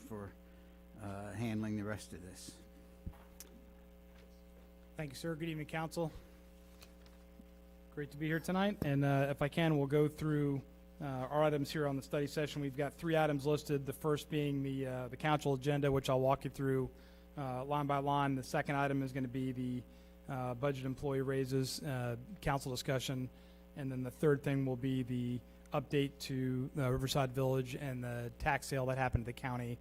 For handling the rest of this. Thank you, sir. Good evening, council. Great to be here tonight. And if I can, we'll go through our items here on the study session. We've got 3 items listed. The first being the council agenda, which I'll walk you through line by line. The second item is going to be the budget employee raises, council discussion. And then the third thing will be the update to Riverside Village and the tax sale that happened to the county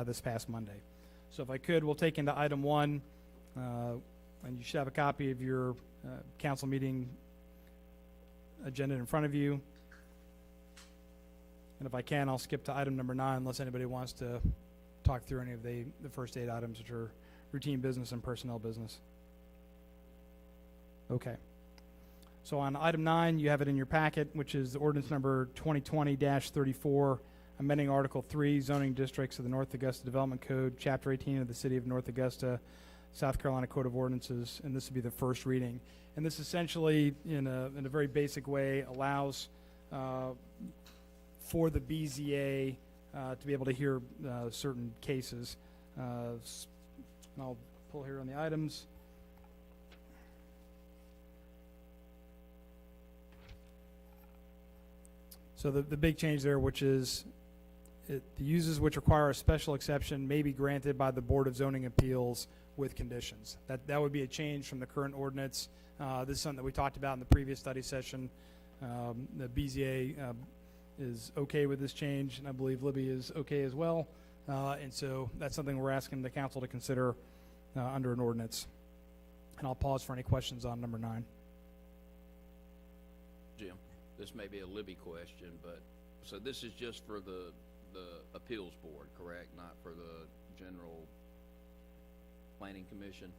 this past Monday. So if I could, we'll take into item 1, and you should have a copy of your council meeting agenda in front of you. And if I can, I'll skip to item number 9 unless anybody wants to talk through any of the first 8 items, which are routine business and personnel business. Okay. So on item 9, you have it in your packet, which is ordinance number 2020-34, amending Article 3, zoning districts of the North Augusta Development Code, Chapter 18 of the City of North Augusta, South Carolina Code of Ordinances, and this will be the first reading. And this essentially, in a very basic way, allows for the BZA to be able to hear certain cases. And I'll pull here on the items. So the big change there, which is the uses which require a special exception may be granted by the Board of Zoning Appeals with conditions. That would be a change from the current ordinance. This is something that we talked about in the previous study session. The BZA is okay with this change, and I believe Libby is okay as well. And so that's something we're asking the council to consider under an ordinance. And I'll pause for any questions on number 9. Jim, this may be a Libby question, but so this is just for the appeals board, correct? Not for the general planning commission?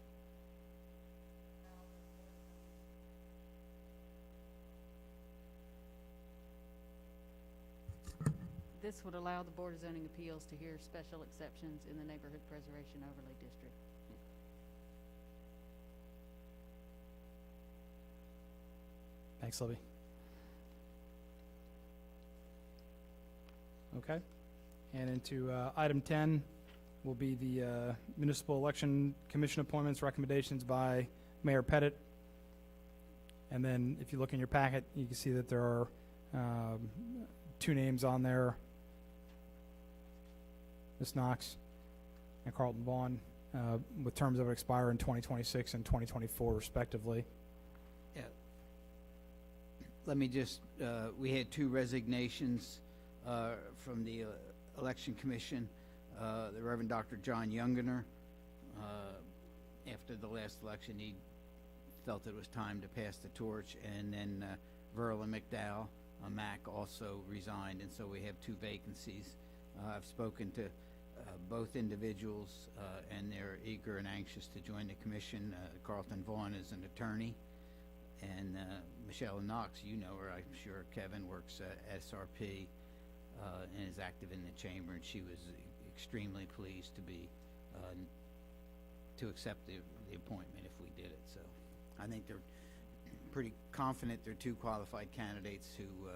This would allow the Board of Zoning Appeals to hear special exceptions in the Neighborhood Preservation Overlay District. Thanks, Libby. Okay. And into item 10 will be the Municipal Election Commission appointments, recommendations by Mayor Pettit. And then if you look in your packet, you can see that there are 2 names on there, Ms. Knox and Carlton Vaughn, with terms that would expire in 2026 and 2024 respectively. Yeah. Let me just, we had 2 resignations from the Election Commission. The Reverend Dr. John Youngener, after the last election, he felt it was time to pass the torch, and then Verla McDowell, Mac, also resigned, and so we have 2 vacancies. I've spoken to both individuals, and they're eager and anxious to join the commission. Carlton Vaughn is an attorney, and Michelle Knox, you know her, I'm sure. Kevin works at SRP and is active in the chamber, and she was extremely pleased to be to accept the appointment if we did it. So I think they're pretty confident they're 2 qualified candidates who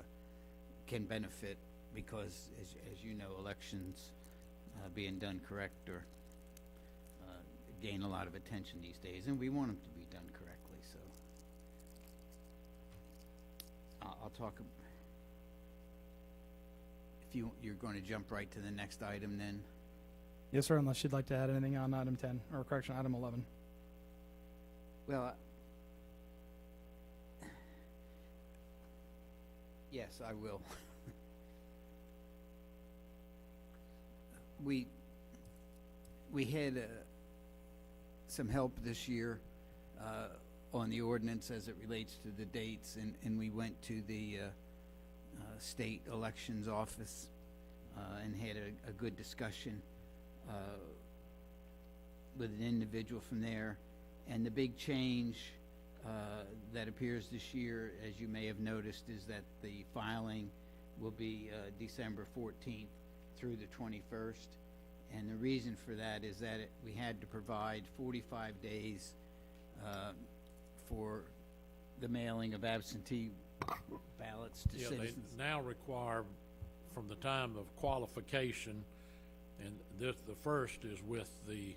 can benefit, because as you know, elections being done correct or gain a lot of attention these days, and we want them to be done correctly. So I'll talk. If you're going to jump right to the next item, then. Yes, sir, unless you'd like to add anything on item 10, or correction, item 11. Well, yes, I will. We had some help this year on the ordinance as it relates to the dates, and we went to the state elections office and had a good discussion with an individual from there. And the big change that appears this year, as you may have noticed, is that the filing will be December 14th through the 21st. And the reason for that is that we had to provide 45 days for the mailing of absentee ballots to citizens. They now require from the time of qualification And the first is with the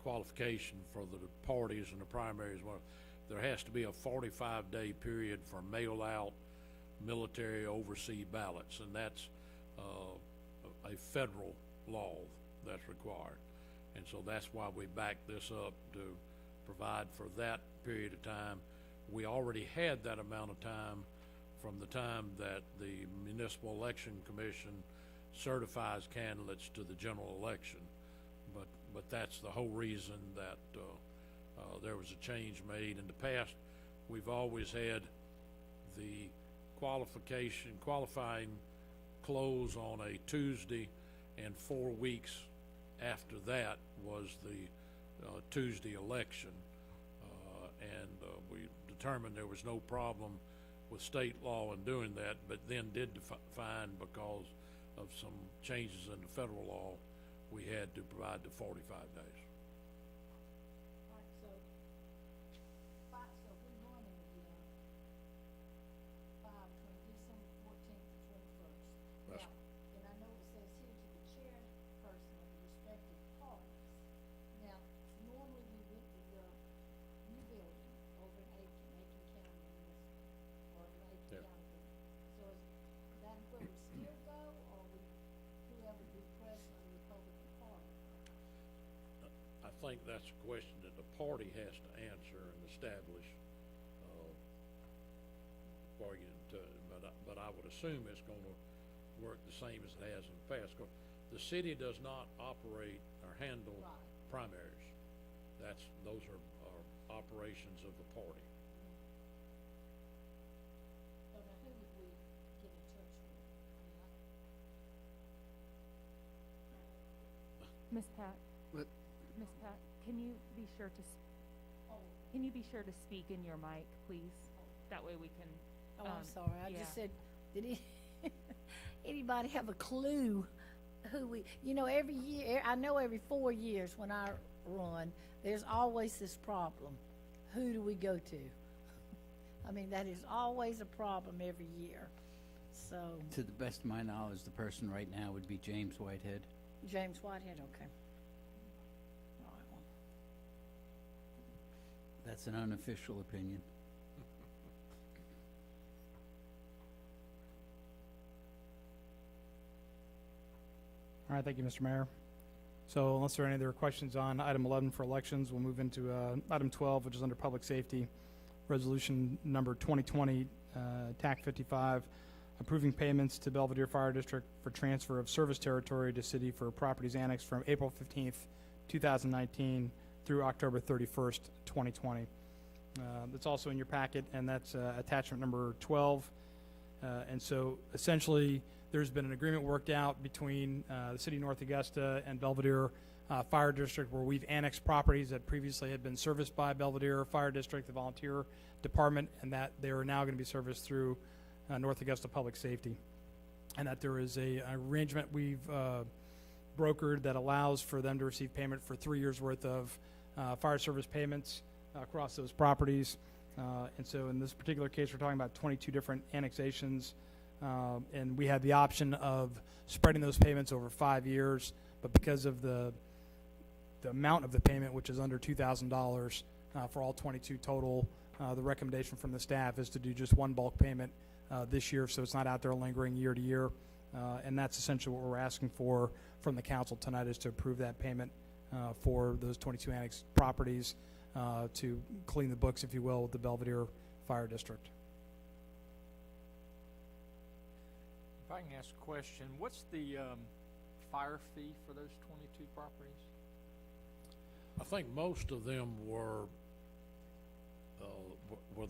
qualification for the parties and the primaries. There has to be a 45-day period for mail-out military overseas ballots, and that's a federal law that's required. And so that's why we backed this up, to provide for that period of time. We already had that amount of time from the time that the Municipal Election Commission certifies candidates to the general election. But that's the whole reason that there was a change made. In the past, we've always had the qualifying close on a Tuesday, and 4 weeks after that was the Tuesday election. And we determined there was no problem with state law in doing that, but then did find, because of some changes in the federal law, we had to provide the 45 days. All right, so we run in the, 5 between December 14th and 21st. That's- Now, and I know it says here to the chairperson of the respective parties. Now, normally we went to the new building over in Aiken County, or in Aiken Yeah. County. So is that where we still go, or whoever be present of the Republican Party? I think that's a question that the party has to answer and establish for you to, but I would assume it's gonna work the same as it has in the past. 'Cause the city does not operate or handle Right. primaries. Those are operations of the party. So now who would we get in touch with? Miss Pat? What? Miss Pat, can you be sure to, can you be sure to speak in your mic, please? That way we can, Oh, I'm sorry, I just yeah. said, did anybody have a clue who every year, I know every 4 years when I run, there's always this problem. Who do we go to? I mean, that is always a problem every year. So, To the best of my knowledge, the person right now would be James Whitehead. James Whitehead, okay. All right, well, That's an unofficial opinion. All right, thank you, Mr. Mayor. So unless there are any other questions on item 11 for elections, we'll move into item 12, which is under public safety. Resolution number 2020, TAC 55, approving payments to Belvedere Fire District for transfer of service territory to city for properties annexed from April 15th, 2019 through October 31st, 2020. That's also in your packet, and that's attachment number 12. And so essentially, there's been an agreement worked out between the city of North Augusta and Belvedere Fire District, where we've annexed properties that previously had been serviced by Belvedere Fire District, the volunteer department, and that they are now going to be serviced through North Augusta Public Safety. And that there is an arrangement we've brokered that allows for them to receive payment for 3 years worth of fire service payments across those properties. And so in this particular case, we're talking about 22 different annexations. And we had the option of spreading those payments over 5 years, but because of the amount of the payment, which is under $2,000 for all 22 total, the recommendation from the staff is to do just one bulk payment this year, so it's not out there lingering year to year. And that's essentially what we're asking for from the council tonight, is to approve that payment for those 22 annexed properties to clean the books, if you will, with the Belvedere Fire District. If I can ask a question, what's the fire fee for those 22 properties? I think most of them were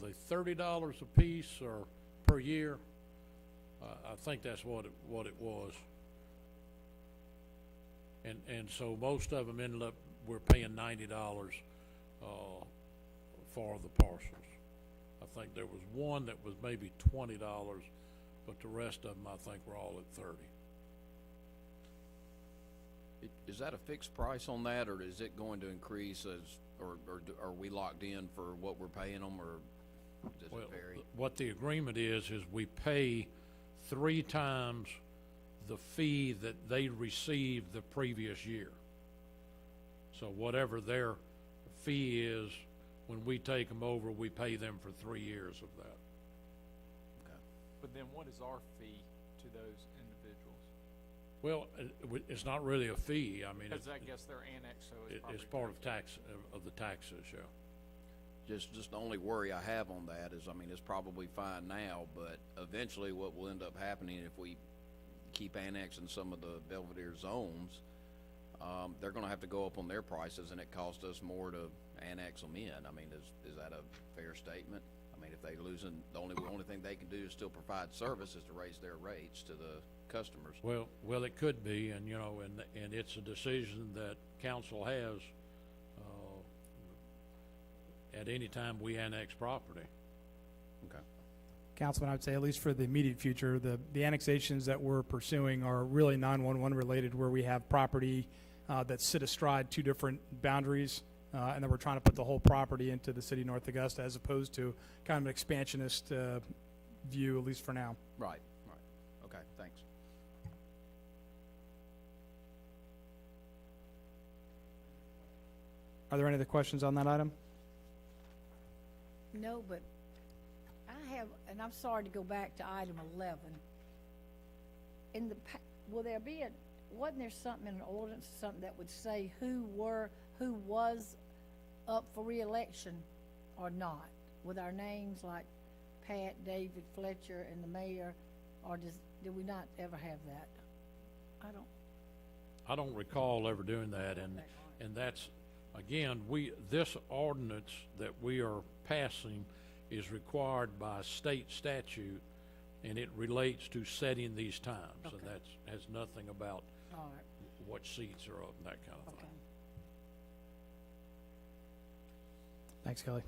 they $30 a piece or per year? I think that's what it was. And so most of them ended up, we're paying $90 for the parcels. I think there was one that was maybe $20, but the rest of them, I think, were all at 30. Is that a fixed price on that, or is it going to increase or are we locked in for what we're paying them, or does it vary? What the agreement is we pay 3 times the fee that they received the previous year. So whatever their fee is, when we take them over, we pay them for 3 years of that. But then what is our fee to those individuals? Well, it's not really a fee. I mean, Because I guess they're annexed, so it's it's probably. part of the taxes, yeah. Just the only worry I have on that is, I mean, it's probably fine now, but eventually what will end up happening if we keep annexing some of the Belvedere zones, they're gonna have to go up on their prices, and it costs us more to annex them in. I mean, is that a fair statement? I mean, if they losing, the only thing they can do is still provide service is to raise their rates to the customers. Well, it could be, and, you know, and it's a decision that council has, at any time we annex property. Okay. Councilman, I would say at least for the immediate future, the annexations that we're pursuing are really 911 related, where we have property that sit astride two different boundaries, and then we're trying to put the whole property into the city of North Augusta, as opposed to kind of an expansionist view, at least for now. Right. Okay, thanks. Are there any other questions on that item? No, but I have, and I'm sorry to go back to item 11. Will there be wasn't there something in an ordinance or something that would say who was up for reelection or not? With our names like Pat, David, Fletcher, and the mayor, or did we not ever have that? I don't recall ever doing that, and that's, again, this ordinance that we are passing is required by state statute, and it relates to setting these times, Okay. and that has nothing about All right, what seats are up and that kind of okay. thing. Thanks, Kelly.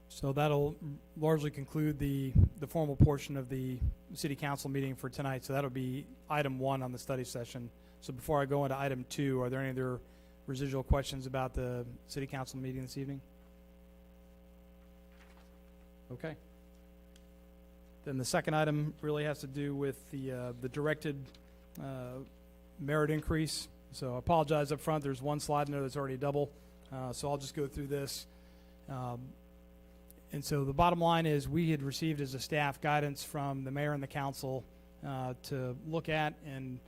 So that'll largely conclude the formal portion of the city council meeting for tonight. So that'll be item 1 on the study session. So before I go into item 2, are there any other residual questions about the city council meeting this evening? Okay. Then the second item really has to do with the directed merit increase. So I apologize up front. There's one slide in there that's already double. So I'll just go through this. And so the bottom line is we had received as a staff guidance from the mayor and the council to look at and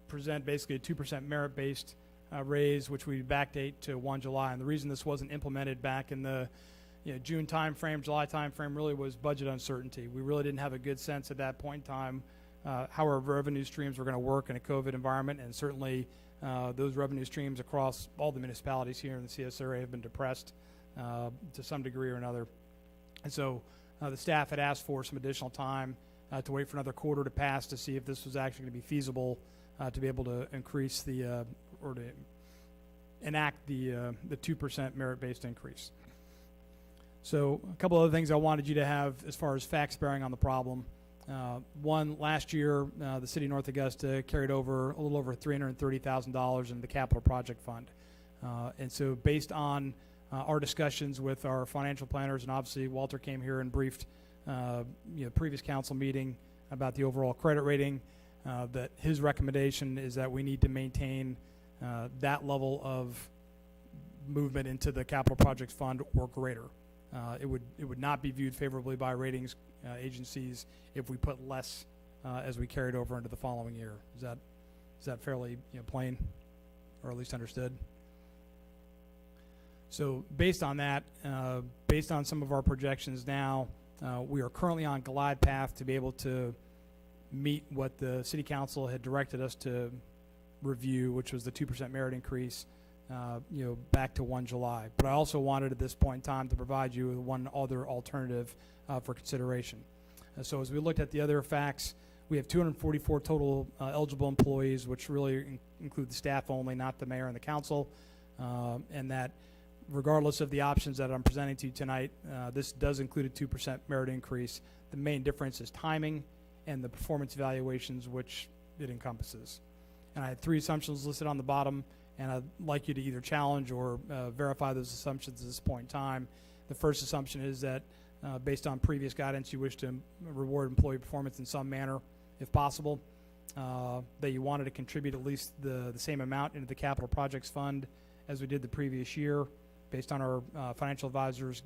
present basically a 2% merit-based raise, which we backdate to 1 July. And the reason this wasn't implemented back in the June timeframe, July timeframe, really was budget uncertainty. We really didn't have a good sense at that point in time how our revenue streams were going to work in a COVID environment, and certainly those revenue streams across all the municipalities here in the CSRA have been depressed to some degree or another. And so the staff had asked for some additional time to wait for another quarter to pass to see if this was actually going to be feasible to be able to increase or to enact the 2% merit-based increase. So a couple other things I wanted you to have as far as facts bearing on the problem. One, last year, the city of North Augusta carried over a little over $330,000 in the capital project fund. And so based on our discussions with our financial planners, and obviously Walter came here and briefed previous council meeting about the overall credit rating, that his recommendation is that we need to maintain that level of movement into the capital projects fund or greater. It would not be viewed favorably by ratings agencies if we put less as we carried over into the following year. Is that fairly plain, or at least understood? So based on that, based on some of our projections now, we are currently on glide path to be able to meet what the city council had directed us to review, which was the 2% merit increase, back to 1 July. But I also wanted at this point in time to provide you with one other alternative for consideration. So as we looked at the other facts, we have 244 total eligible employees, which really include the staff only, not the mayor and the council, and that regardless of the options that I'm presenting to you tonight, this does include a 2% merit increase. The main difference is timing and the performance evaluations, which it encompasses. And I had 3 assumptions listed on the bottom, and I'd like you to either challenge or verify those assumptions at this point in time. The first assumption is that based on previous guidance, you wish to reward employee performance in some manner, if possible. That you wanted to contribute at least the same amount into the capital projects fund as we did the previous year, based on our financial advisor's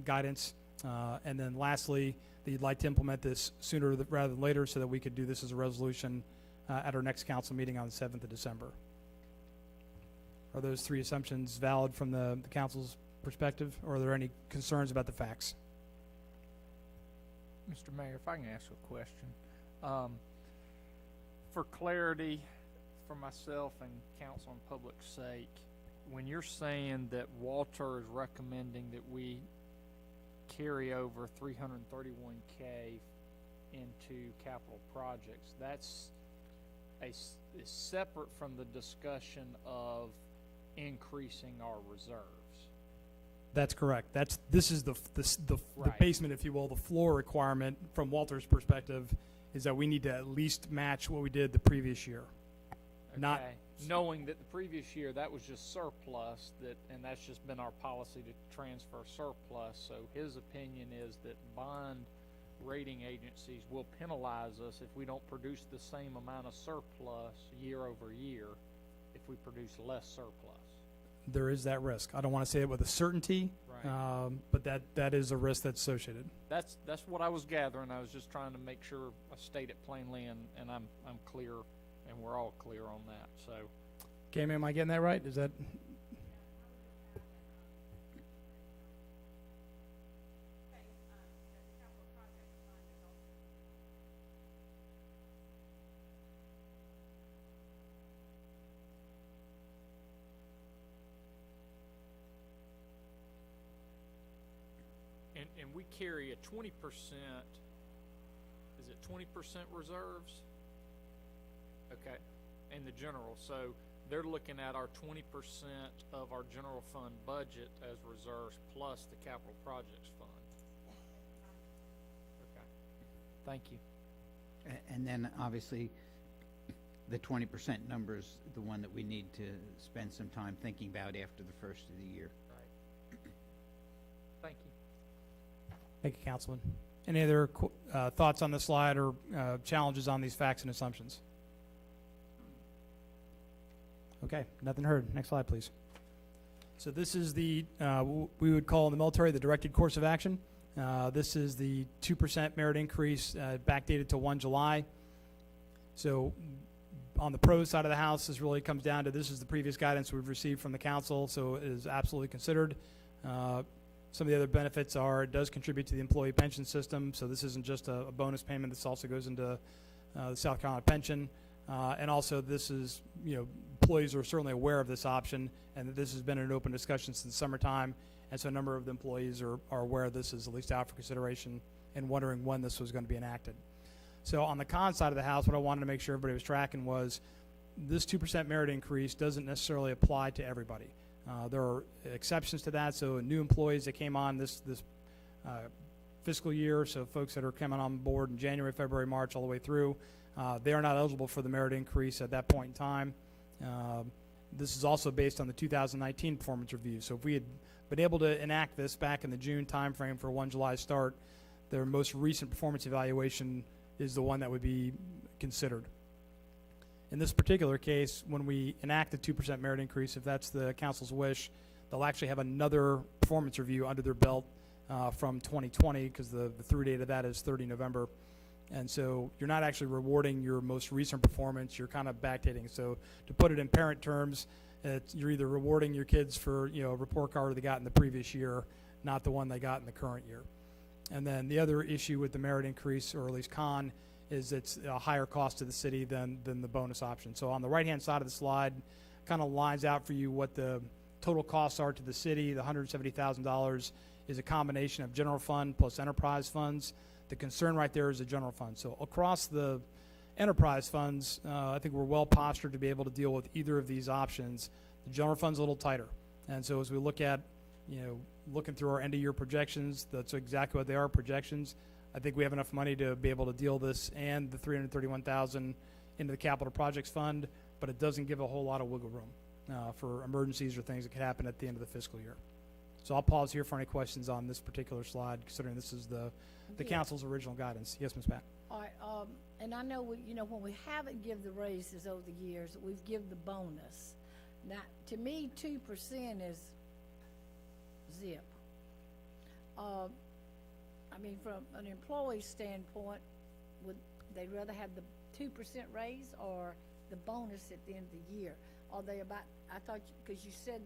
guidance. And then lastly, that you'd like to implement this sooner rather than later so that we could do this as a resolution at our next council meeting on the 7th of December. Are those three assumptions valid from the council's perspective, or are there any concerns about the facts? Mr. Mayor, if I can ask a question. For clarity, for myself and council and public's sake, when you're saying that Walter is recommending that we carry over 331K into capital projects, that's is separate from the discussion of increasing our reserves. That's correct. This is the Right. basement, if you will, the floor requirement from Walter's perspective is that we need to at least match what we did the previous year. Not- Okay. Knowing that the previous year, that was just surplus, and that's just been our policy to transfer surplus. So his opinion is that bond rating agencies will penalize us if we don't produce the same amount of surplus year over year if we produce less surplus. There is that risk. I don't want to say it with a certainty, Right. but that is a risk that's associated. That's what I was gathering. I was just trying to make sure I state it plainly, and I'm clear, and we're all clear on that. So Cam, am I getting that right? Is that? and we carry a 20%. Is it 20% reserves? Okay, in the general. So they're looking at our 20% of our general fund budget as reserves plus the capital projects fund. Okay, thank you. And then obviously, the 20% number is the one that we need to spend some time thinking about after the first of the year. Right. Thank you. Thank you, Councilman. Any other thoughts on the slide or challenges on these facts and assumptions? Okay, nothing heard. Next slide, please. So this is the, we would call in the military the directed course of action. This is the 2% merit increase backdated to 1 July. So on the pros side of the house, this really comes down to this is the previous guidance we've received from the council, so it is absolutely considered. Some of the other benefits are it does contribute to the employee pension system, so this isn't just a bonus payment. This also goes into the South Carolina pension. And also this is, employees are certainly aware of this option, and that this has been an open discussion since summertime, and so a number of the employees are aware this is at least out for consideration and wondering when this was going to be enacted. So on the con side of the house, what I wanted to make sure everybody was tracking was this 2% merit increase doesn't necessarily apply to everybody. There are exceptions to that, so new employees that came on this fiscal year, so folks that are coming on board in January, February, March, all the way through, they are not eligible for the merit increase at that point in time. This is also based on the 2019 performance review. So if we had been able to enact this back in the June timeframe for 1 July start, their most recent performance evaluation is the one that would be considered. In this particular case, when we enact the 2% merit increase, if that's the council's wish, they'll actually have another performance review under their belt from 2020, because the through date of that is 30 November. And so you're not actually rewarding your most recent performance, you're kind of backdating. So to put it in parent terms, you're either rewarding your kids for a report card they got in the previous year, not the one they got in the current year. And then the other issue with the merit increase, or at least con, is it's a higher cost to the city than the bonus option. So on the right-hand side of the slide, kind of lines out for you what the total costs are to the city. The $170,000 is a combination of general fund plus enterprise funds. The concern right there is the general fund. So across the enterprise funds, I think we're well postured to be able to deal with either of these options. The general fund's a little tighter. And so as we look at, looking through our end-of-year projections, that's exactly what they are, projections. I think we have enough money to be able to deal this and the $331,000 into the capital projects fund, but it doesn't give a whole lot of wiggle room for emergencies or things that could happen at the end of the fiscal year. So I'll pause here for any questions on this particular slide, considering this is the Yeah. council's original guidance. Yes, Ms. Pat? All right, and I know we, when we haven't give the raises over the years, we've give the bonus. Now, to me, 2% is zip. I mean, from an employee standpoint, would they rather have the 2% raise or the bonus at the end of the year? Are they about, I thought, because you said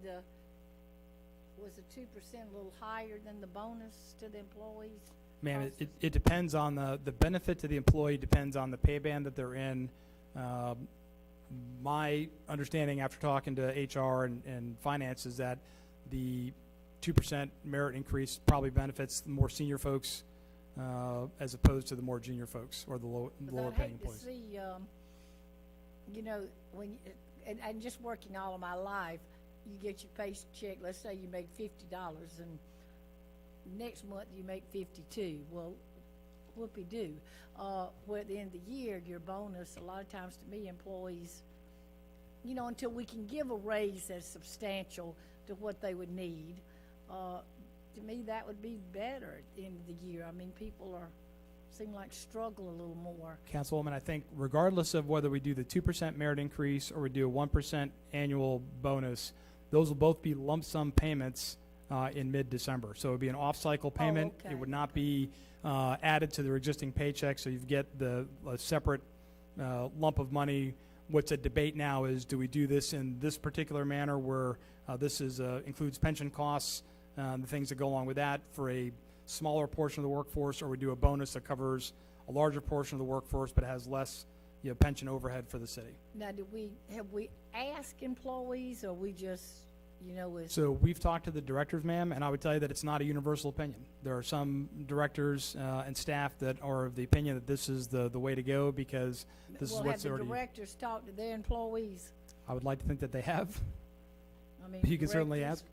was the 2% a little higher than the bonus to the employees? Ma'am, it depends on the benefit to the employee depends on the pay band that they're in. My understanding after talking to HR and finance is that the 2% merit increase probably benefits the more senior folks as opposed to the more junior folks or the lower paying employees. I'd hate to see, when, and just working all of my life, you get your paycheck, let's say you make $50 and next month you make 52. Well, whoopee-doo. Where at the end of the year, your bonus, a lot of times to me, employees, until we can give a raise that's substantial to what they would need, to me, that would be better at the end of the year. I mean, people seem like struggle a little more. Councilwoman, I think regardless of whether we do the 2% merit increase or we do a 1% annual bonus, those will both be lump sum payments in mid-December. So it would be an off-cycle payment. okay. It would not be added to their existing paycheck, so you get a separate lump of money. What's at debate now is, do we do this in this particular manner where this includes pension costs, the things that go along with that for a smaller portion of the workforce, or we do a bonus that covers a larger portion of the workforce but has less pension overhead for the city. Now, have we asked employees, or we just, So we've talked to the directors, ma'am, and I would tell you that it's not a universal opinion. There are some directors and staff that are of the opinion that this is the way to go because this is what's have already. the directors talked to their employees? I would like to think that they have. I mean, You can certainly ask.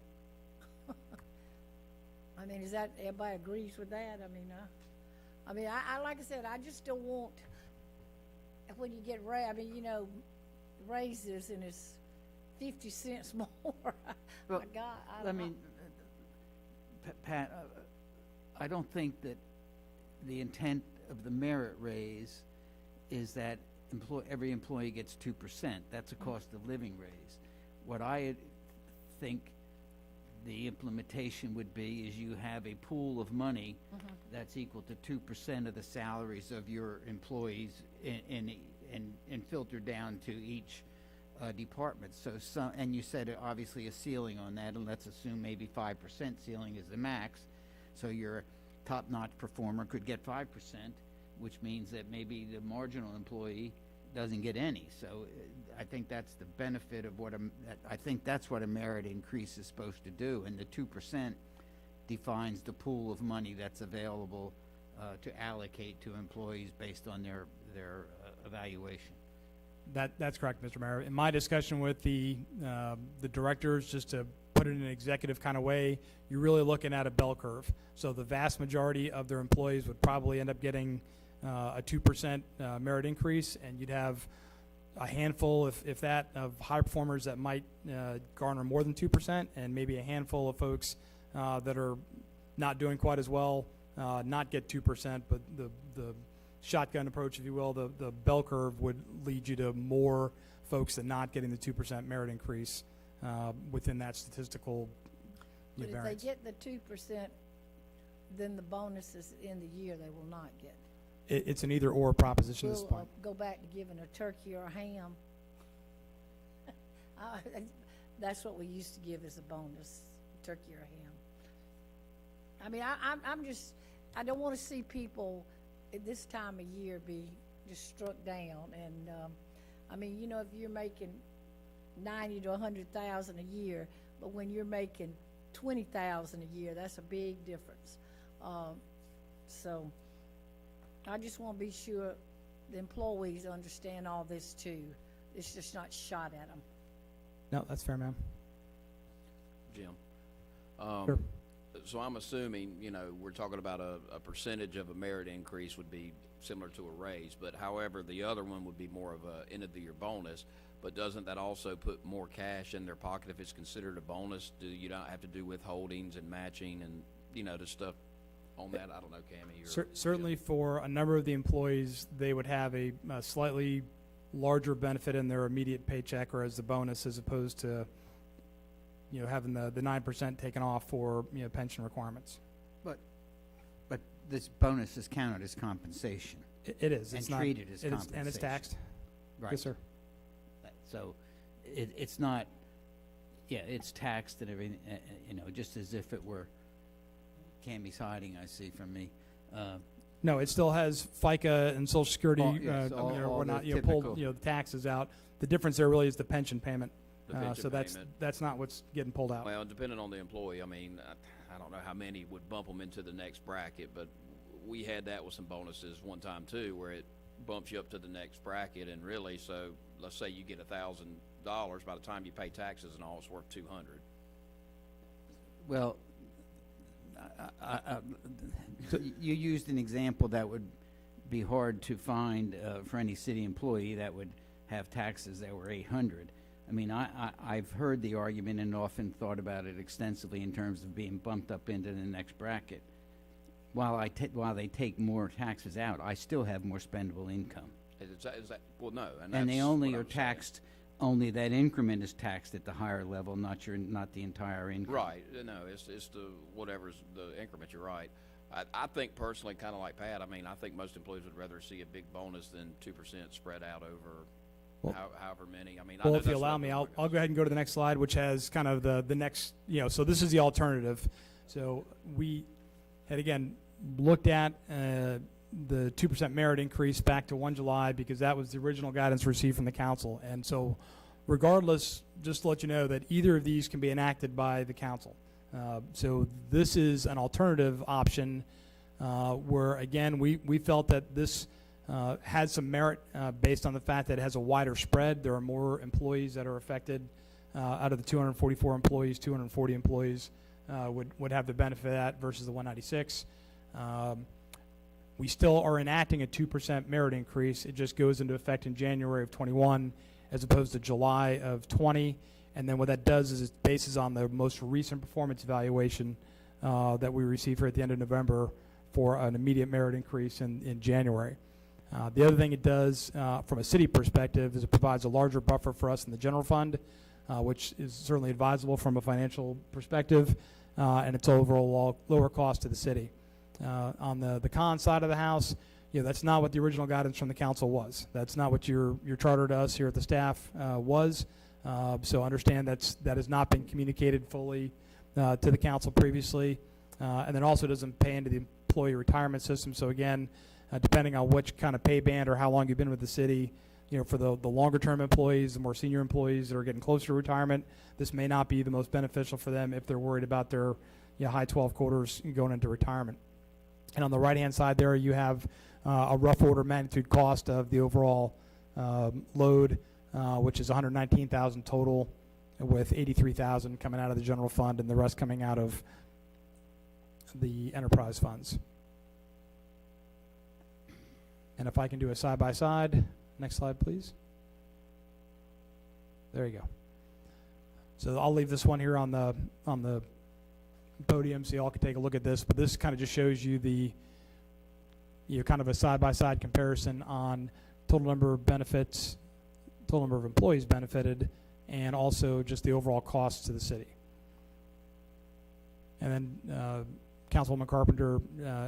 I mean, is that, everybody agrees with that? I mean, I like I said, I just don't want, when you get raises and it's 50 cents more. Well, My God, I mean, Pat, I don't think that the intent of the merit raise is that every employee gets 2%. That's a cost of living raise. What I think the implementation would be is you have a pool of money that's equal to 2% of the salaries of your employees and filtered down to each department. So and you said obviously a ceiling on that, and let's assume maybe 5% ceiling is the max. So your top-notch performer could get 5%, which means that maybe the marginal employee doesn't get any. So I think that's the benefit of I think that's what a merit increase is supposed to do, and the 2% defines the pool of money that's available to allocate to employees based on their evaluation. That's correct, Mr. Mayor. In my discussion with the directors, just to put it in an executive kind of way, you're really looking at a bell curve. So the vast majority of their employees would probably end up getting a 2% merit increase, and you'd have a handful, if that, of high performers that might garner more than 2%, and maybe a handful of folks that are not doing quite as well not get 2%, but the shotgun approach, if you will, the bell curve would lead you to more folks that not getting the 2% merit increase within that statistical But variance. if they get the 2%, then the bonuses in the year they will not get. It's an either-or proposition at this We'll point. go back to giving a turkey or a ham. That's what we used to give as a bonus, turkey or a ham. I mean, I don't want to see people at this time of year be just struck down. And, I mean, if you're making 90 to 100,000 a year, but when you're making 20,000 a year, that's a big difference. So I just want to be sure the employees understand all this too. It's just not shot at them. No, that's fair, ma'am. Jim. Sure. So I'm assuming, we're talking about a percentage of a merit increase would be similar to a raise. But however, the other one would be more of a end of the year bonus. But doesn't that also put more cash in their pocket if it's considered a bonus? Do you not have to do withholdings and matching and, the stuff on that? I don't know, Cammie. Certainly for a number of the employees, they would have a slightly larger benefit in their immediate paycheck or as a bonus, as opposed to, having the 9% taken off for, pension requirements. But this bonus is counted as compensation. It is. And It's not treated as it is- And it's compensation. taxed. Right. Yes, sir. So it's not, it's taxed and everything, just as if it were Cammie's hiding, I see from me. No, it still has FICA and Social Security, yes, all whatnot, the pulled, typical- the taxes out. The difference there really is the pension payment. The pension So payment. that's not what's getting pulled out. Well, depending on the employee, I mean, I don't know how many would bump them into the next bracket, but we had that with some bonuses one time too, where it bumps you up to the next bracket, and really, so let's say you get $1,000, by the time you pay taxes and all, it's worth $200. Well, you used an example that would be hard to find for any city employee that would have taxes that were $800. I mean, I've heard the argument and often thought about it extensively in terms of being bumped up into the next bracket. While they take more taxes out, I still have more spendable income. Is that well, no, And they that's only what are I'm saying. taxed, only that increment is taxed at the higher level, not the entire income. Right, no, it's the, whatever's the increment, you're right. I think personally, kind of like Pat, I mean, I think most employees would rather see a big bonus than 2% spread out over however many. I mean, I Well, know if you that's what allow me, everyone I'll go ahead and go to the next slide, which has kind of the next, so this is the alternative. So we had, again, looked at the 2% merit increase back to 1 July because that was the original guidance received from the council. And so regardless, just to let you know that either of these can be enacted by the council. So this is an alternative option where, again, we felt that this had some merit based on the fact that it has a wider spread. There are more employees that are affected. Out of the 244 employees, 240 employees would have the benefit of that versus the 196. We still are enacting a 2% merit increase. It just goes into effect in January of 21 as opposed to July of 20. And then what that does is it bases on the most recent performance evaluation that we received here at the end of November for an immediate merit increase in January. The other thing it does from a city perspective is it provides a larger buffer for us in the general fund, which is certainly advisable from a financial perspective, and it's overall lower cost to the city. On the con side of the house, that's not what the original guidance from the council was. That's not what your charter to us here at the staff was. So understand that has not been communicated fully to the council previously, and then also doesn't pay into the employee retirement system. So again, depending on which kind of pay band or how long you've been with the city, for the longer term employees, the more senior employees that are getting closer to retirement, this may not be the most beneficial for them if they're worried about their high 12 quarters going into retirement. And on the right-hand side there, you have a rough order magnitude cost of the overall load, which is $119,000 total, with $83,000 coming out of the general fund and the rest coming out of the enterprise funds. And if I can do a side-by-side, next slide, please. There you go. So I'll leave this one here on the podium so y'all can take a look at this, but this kind of just shows you the kind of a side-by-side comparison on total number of benefits, total number of employees benefited, and also just the overall costs to the city. And then Councilwoman Carpenter,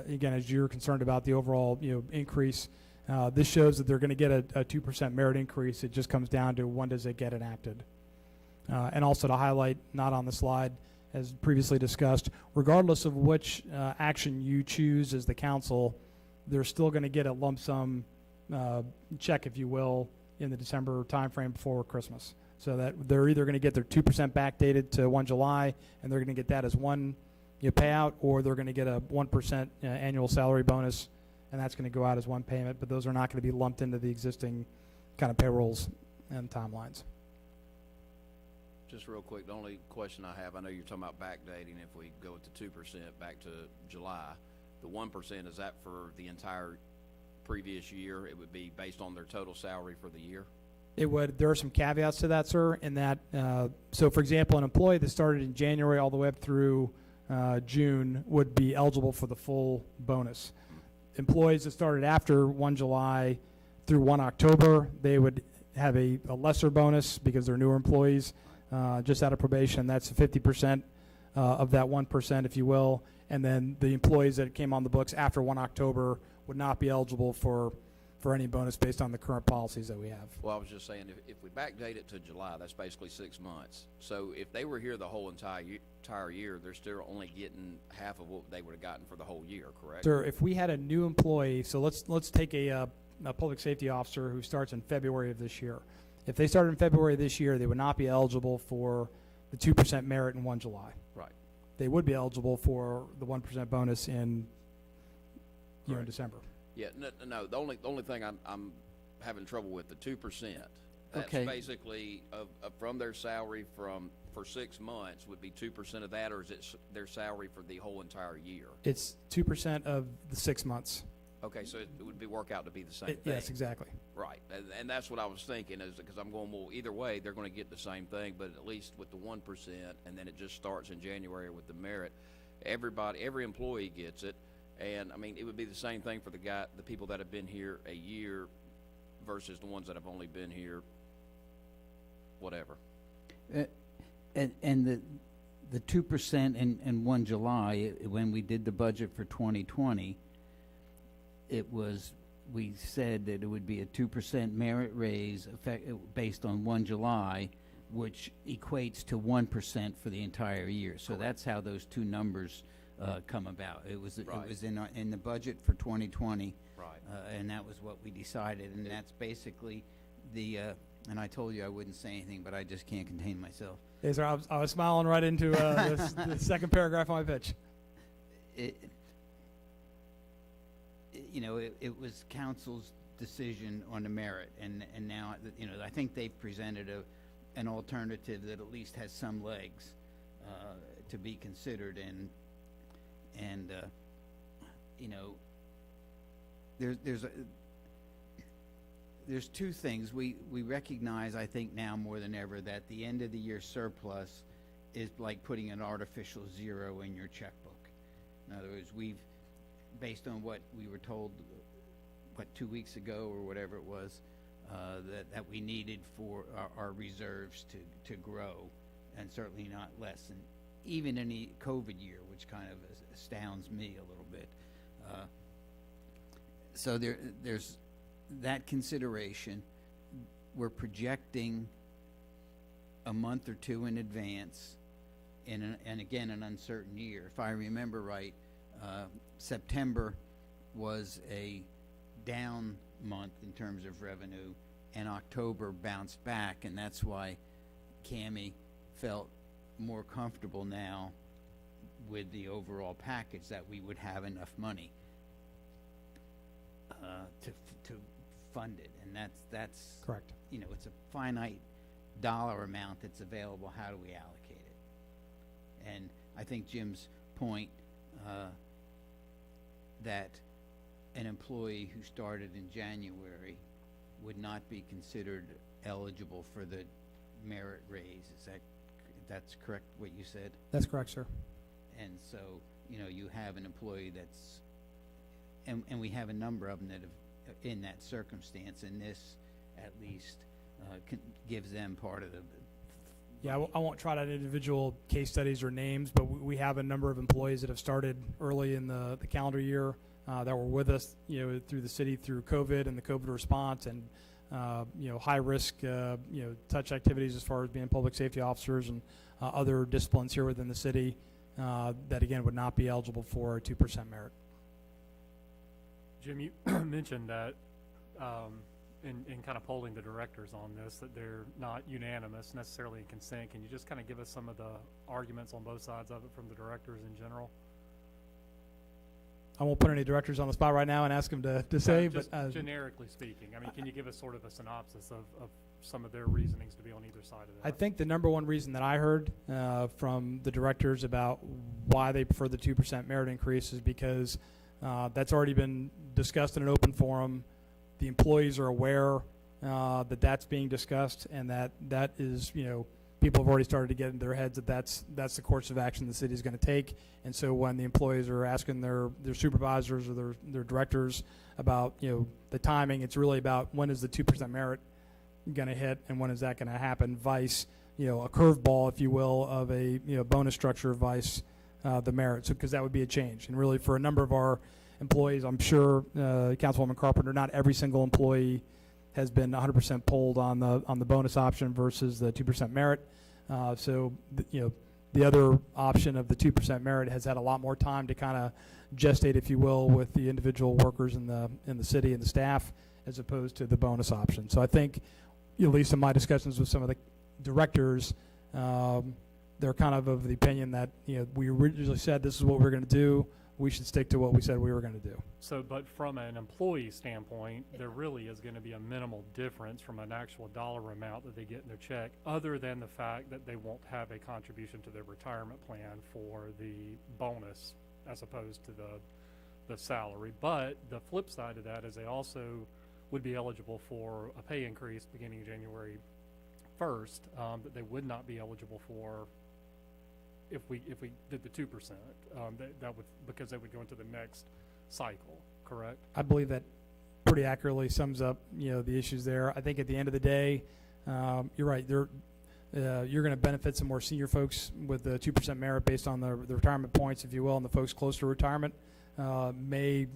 again, as you're concerned about the overall increase, this shows that they're going to get a 2% merit increase. It just comes down to when does it get enacted. And also to highlight, not on the slide, as previously discussed, regardless of which action you choose as the council, they're still going to get a lump sum check, if you will, in the December timeframe before Christmas. So that they're either going to get their 2% backdated to 1 July, and they're going to get that as one payout, or they're going to get a 1% annual salary bonus, and that's going to go out as one payment, but those are not going to be lumped into the existing kind of payrolls and timelines. Just real quick, the only question I have, I know you're talking about backdating. If we go with the 2% back to July, the 1%, is that for the entire previous year, it would be based on their total salary for the year? It would. There are some caveats to that, sir, in that, so for example, an employee that started in January all the way up through June would be eligible for the full bonus. Employees that started after 1 July through 1 October, they would have a lesser bonus because they're newer employees, just out of probation. That's 50% of that 1%, if you will. And then the employees that came on the books after 1 October would not be eligible for any bonus based on the current policies that we have. Well, I was just saying, if we backdate it to July, that's basically 6 months. So if they were here the whole entire year, they're still only getting half of what they would have gotten for the whole year, correct? Sir, if we had a new employee, so let's take a public safety officer who starts in February of this year. If they started in February of this year, they would not be eligible for the 2% merit in 1 July. Right. They would be eligible for the 1% bonus in December. Yeah, no, the only thing I'm having trouble with, the 2%. That's Okay. basically from their salary for 6 months would be 2% of that, or is it their salary for the whole entire year? It's 2% of the 6 months. Okay, so it would work out to be the same thing. Yes, exactly. Right, and that's what I was thinking, is because I'm going, well, either way, they're going to get the same thing, but at least with the 1%, and then it just starts in January with the merit. Every employee gets it, and I mean, it would be the same thing for the people that have been here a year versus the ones that have only been here, whatever. And the 2% in 1 July, when we did the budget for 2020, we said that it would be a 2% merit raise based on 1 July, which equates to 1% for the entire year. So that's how those two numbers come about. It was in the budget for 2020, Right. and that was what we decided. And that's basically and I told you I wouldn't say anything, but I just can't contain myself. Yes, sir. I was smiling right into the second paragraph on my pitch. It was council's decision on the merit, and now, I think they've presented an alternative that at least has some legs to be considered, and there's two things. We recognize, I think now more than ever, that the end of the year surplus is like putting an artificial zero in your checkbook. In other words, based on what we were told, 2 weeks ago or whatever it was, that we needed for our reserves to grow, and certainly not less than even in the COVID year, which kind of astounds me a little bit. So there's that consideration. We're projecting a month or two in advance and again, an uncertain year. If I remember right, September was a down month in terms of revenue, and October bounced back, and that's why Cammie felt more comfortable now with the overall package, that we would have enough money to fund it, and that's Correct. It's a finite dollar amount that's available. How do we allocate it? And I think Jim's point that an employee who started in January would not be considered eligible for the merit raise. That's correct what you said? That's correct, sir. And so, you have an employee that's, and we have a number of them that have in that circumstance, and this at least gives them part of the. Yeah, I won't trot out individual case studies or names, but we have a number of employees that have started early in the calendar year that were with us, through the city through COVID and the COVID response, and high risk, touch activities as far as being public safety officers and other disciplines here within the city that again would not be eligible for a 2% merit. Jim, you mentioned that in kind of polling the directors on this, that they're not unanimous necessarily in consent. Can you just kind of give us some of the arguments on both sides of it from the directors in general? I won't put any directors on the spot right now and ask them to say, just but generically speaking, I mean, can you give us sort of a synopsis of some of their reasonings to be on either side of that? I think the number one reason that I heard from the directors about why they prefer the 2% merit increase is because That's already been discussed in an open forum. The employees are aware that that's being discussed, and that is, people have already started to get in their heads that that's the course of action the city is going to take. And so when the employees are asking their supervisors or their directors about, the timing, it's really about when is the 2% merit going to hit and when is that going to happen, vice, a curveball, if you will, of a, bonus structure vice the merit. So, because that would be a change. And really for a number of our employees, I'm sure, Councilwoman Carpenter, not every single employee has been 100% pulled on the bonus option versus the 2% merit. So, the other option of the 2% merit has had a lot more time to kind of gestate, if you will, with the individual workers in the city and the staff, as opposed to the bonus option. So I think, at least in my discussions with some of the directors, they're kind of the opinion that, we originally said this is what we're going to do. We should stick to what we said we were going to do. So, but from an employee standpoint, there really is going to be a minimal difference from an actual dollar amount that they get in their check, other than the fact that they won't have a contribution to their retirement plan for the bonus as opposed to the salary. But the flip side of that is they also would be eligible for a pay increase beginning January 1st, that they would not be eligible for if we did the 2%, that would, because they would go into the next cycle, correct? I believe that pretty accurately sums up, the issues there. I think at the end of the day, you're right. You're going to benefit some more senior folks with the 2% merit based on the retirement points, if you will, and the folks close to retirement may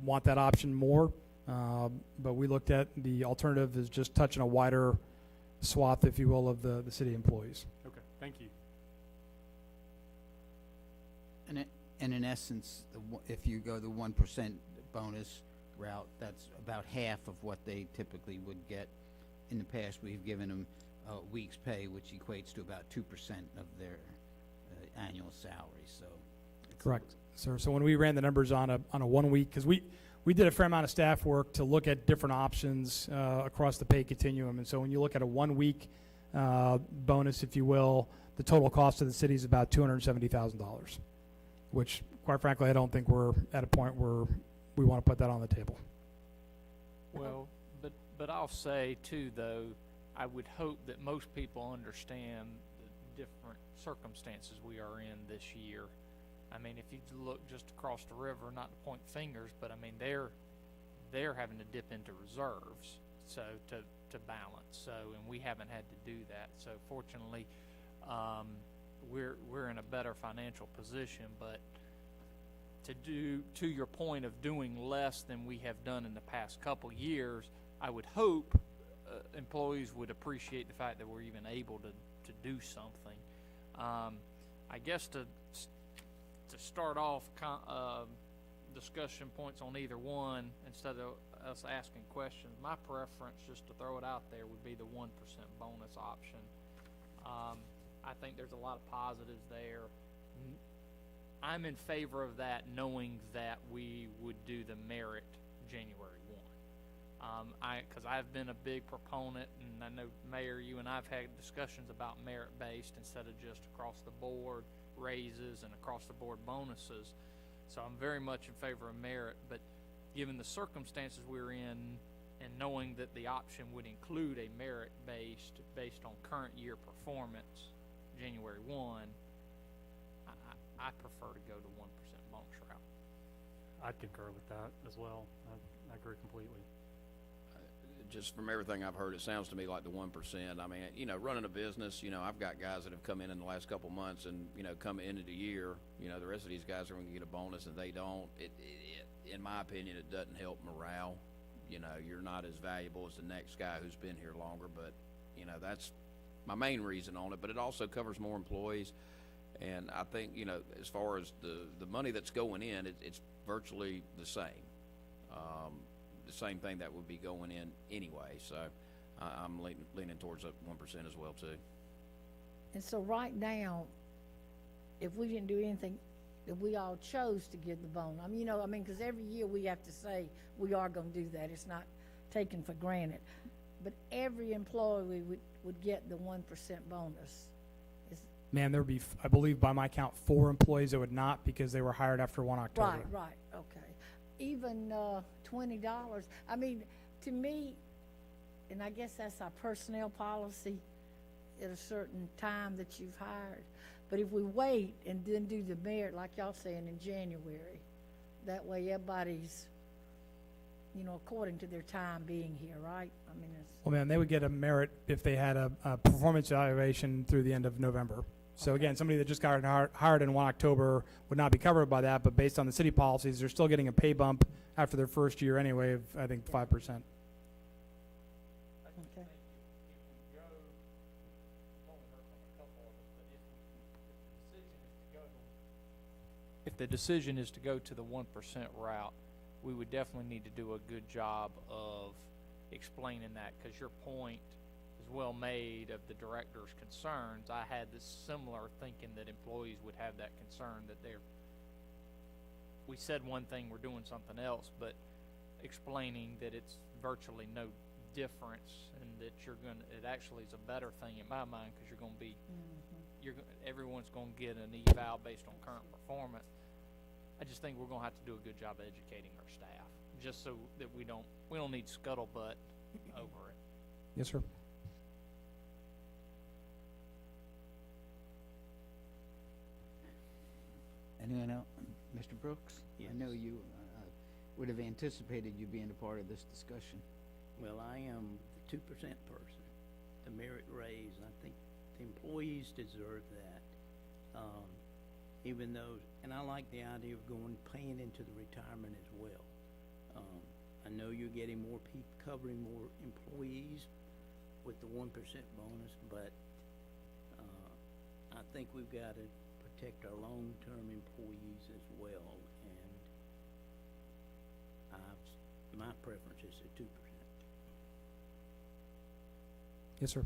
want that option more. But we looked at the alternative as just touching a wider swath, if you will, of the city employees. Okay, thank you. And in essence, if you go the 1% bonus route, that's about half of what they typically would get. In the past, we've given them a week's pay, which equates to about 2% of their annual salary. So, Correct, sir. So when we ran the numbers on a 1 week, because we did a fair amount of staff work to look at different options across the pay continuum, and so when you look at a 1 week bonus, if you will, the total cost of the city is about $270,000. Which, quite frankly, I don't think we're at a point where we want to put that on the table. Well, but I'll say too, though, I would hope that most people understand the different circumstances we are in this year. I mean, if you look just across the river, not to point fingers, but I mean they're having to dip into reserves, so to balance. So, and we haven't had to do that. So, fortunately, we're in a better financial position, but to your point of doing less than we have done in the past couple years, I would hope employees would appreciate the fact that we're even able to do something. I guess to start off discussion points on either one instead of us asking questions, my preference, just to throw it out there, would be the 1% bonus option. I think there's a lot of positives there. I'm in favor of that, knowing that we would do the merit January 1. Because I've been a big proponent, and I know, Mayor, you and I've had discussions about merit-based instead of just across the board raises and across the board bonuses. So I'm very much in favor of merit, but given the circumstances we're in, and knowing that the option would include a based on current year performance, January 1, I prefer to go to 1% bonus route. I'd concur with that as well. I agree completely. Just from everything I've heard, it sounds to me like the 1%. I mean, running a business, I've got guys that have come in the last couple months and, come into the year, the rest of these guys are going to get a bonus and they don't. It, in my opinion, it doesn't help morale. You're not as valuable as the next guy who's been here longer, but, that's my main reason on it. But it also covers more employees. And I think, as far as the money that's going in, it's virtually the same. The same thing that would be going in anyway. So I'm leaning towards that 1% as well too. And so right now, if we didn't do anything, if we all chose to give the bonus, because every year we have to say we are going to do that. It's not taken for granted. But every employee would get the 1% bonus. Ma'am, there would be, I believe by my count, 4 employees that would not because they were hired after 1 October. Right, okay. Even, $20, I mean, to me, and I guess that's our personnel policy at a certain time that you've hired. But if we wait and then do the merit, like y'all saying in January, that way everybody's, according to their time being here, right? I mean, it's. Well, ma'am, they would get a merit if they had a performance evaluation through the end of November. So again, somebody that just got hired in 1 October would not be covered by that, but based on the city policies, they're still getting a pay bump after their first year anyway of, I think, 5%. Okay. If the decision is to go to the 1% route, we would definitely need to do a good job of explaining that, because your point is well made of the director's concerns. I had this similar thinking that employees would have that concern, that we said one thing, we're doing something else, but explaining that it's virtually no difference and that it actually is a better thing in my mind, because you're going to be, everyone's going to get an eval based on current performance. I just think we're going to have to do a good job of educating our staff, just so that we don't need scuttlebutt over it. Yes, sir. Anyone else? Mr. Brooks? Yes. I know you would have anticipated you being a part of this discussion. Well, I am the 2% person, the merit raise. I think the employees deserve that. Even though, and I like the idea of paying into the retirement as well. I know you're getting more people, covering more employees with the 1% bonus, but I think we've got to protect our long-term employees as well, and my preference is the 2%. Yes, sir.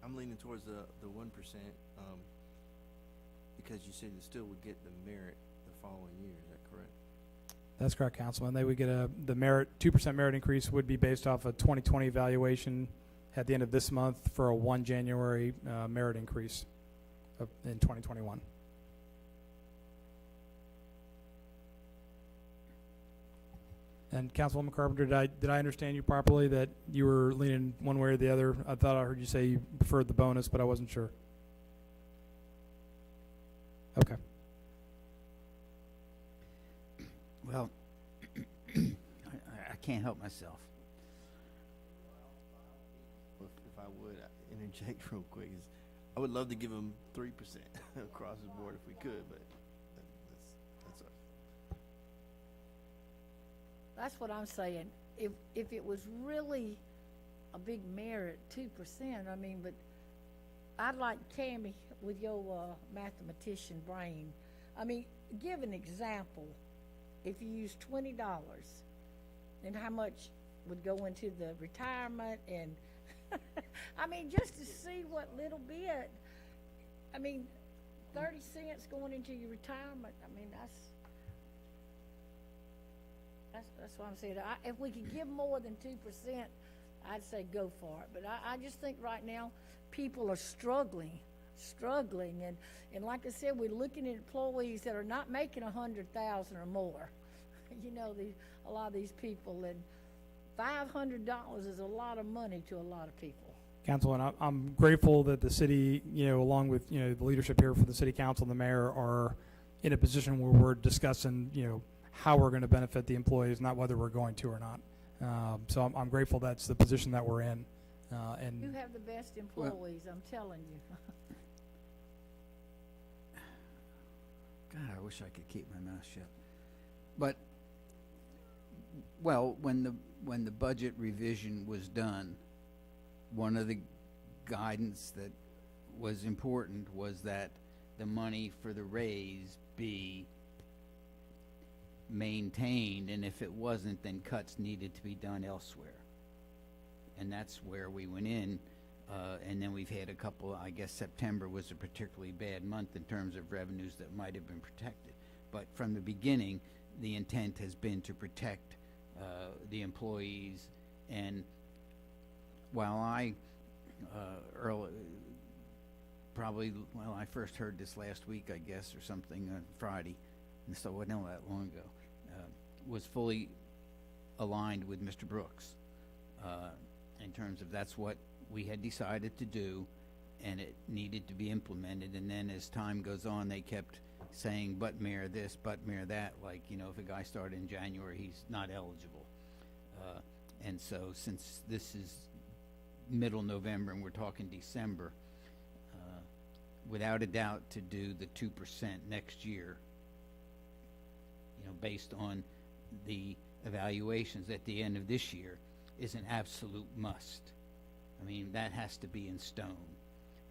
I'm leaning towards the 1%, because you said you still would get the merit the following year. Is that correct? That's correct, Councilman. They would get the merit, 2% merit increase would be based off a 2020 evaluation at the end of this month for a 1 January merit increase in 2021. And Councilwoman Carpenter, did I understand you properly that you were leaning one way or the other? I thought I heard you say you preferred the bonus, but I wasn't sure. Okay. Well, I can't help myself. If I would interject real quick, I would love to give them 3% across the board if we could, but that's That's what I'm saying. If it was really a big merit, 2%, I mean, but I'd like Tammy with your mathematician brain. I mean, give an example. If you use $20, then how much would go into the retirement and I mean, just to see what little bit. I mean, 30 cents going into your retirement. I mean, that's what I'm saying. If we could give more than 2%, I'd say go for it. But I just think right now people are struggling, and like I said, we're looking at employees that are not making 100,000 or more. A lot of these people, and $500 is a lot of money to a lot of people. Council, and I'm grateful that the city, along with, the leadership here for the city council and the mayor are in a position where we're discussing, how we're going to benefit the employees, not whether we're going to or not. So I'm grateful that's the position that we're in. And You have the best employees, I'm telling you. God, I wish I could keep my mouth shut. But, well, when the budget revision was done, one of the guidance that was important was that the money for the raise be maintained, and if it wasn't, then cuts needed to be done elsewhere. And that's where we went in, and then we've had a couple, I guess September was a particularly bad month in terms of revenues that might have been protected. But from the beginning, the intent has been to protect the employees, and while I early, probably, well, I first heard this last week, I guess, or something, Friday, and so it wasn't that long ago, was fully aligned with Mr. Brooks, in terms of that's what we had decided to do, and it needed to be implemented. And then as time goes on, they kept saying, but mayor this, but mayor that, like, you know, if a guy started in January, he's not eligible. And so since this is middle November and we're talking December, without a doubt to do the 2% next year, you know, based on the evaluations at the end of this year, is an absolute must. I mean, that has to be in stone.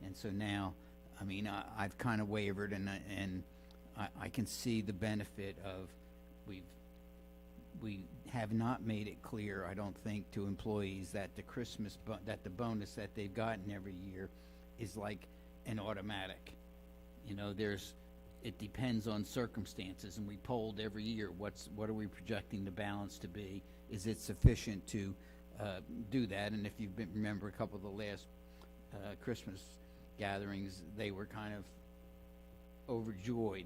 And so now, I mean, I've kind of wavered, and I can see the benefit of we have not made it clear, I don't think, to employees that the that the bonus that they've gotten every year is like an automatic. You know, it depends on circumstances, and we polled every year what are we projecting the balance to be? Is it sufficient to do that? And if you remember a couple of the last Christmas gatherings, they were kind of overjoyed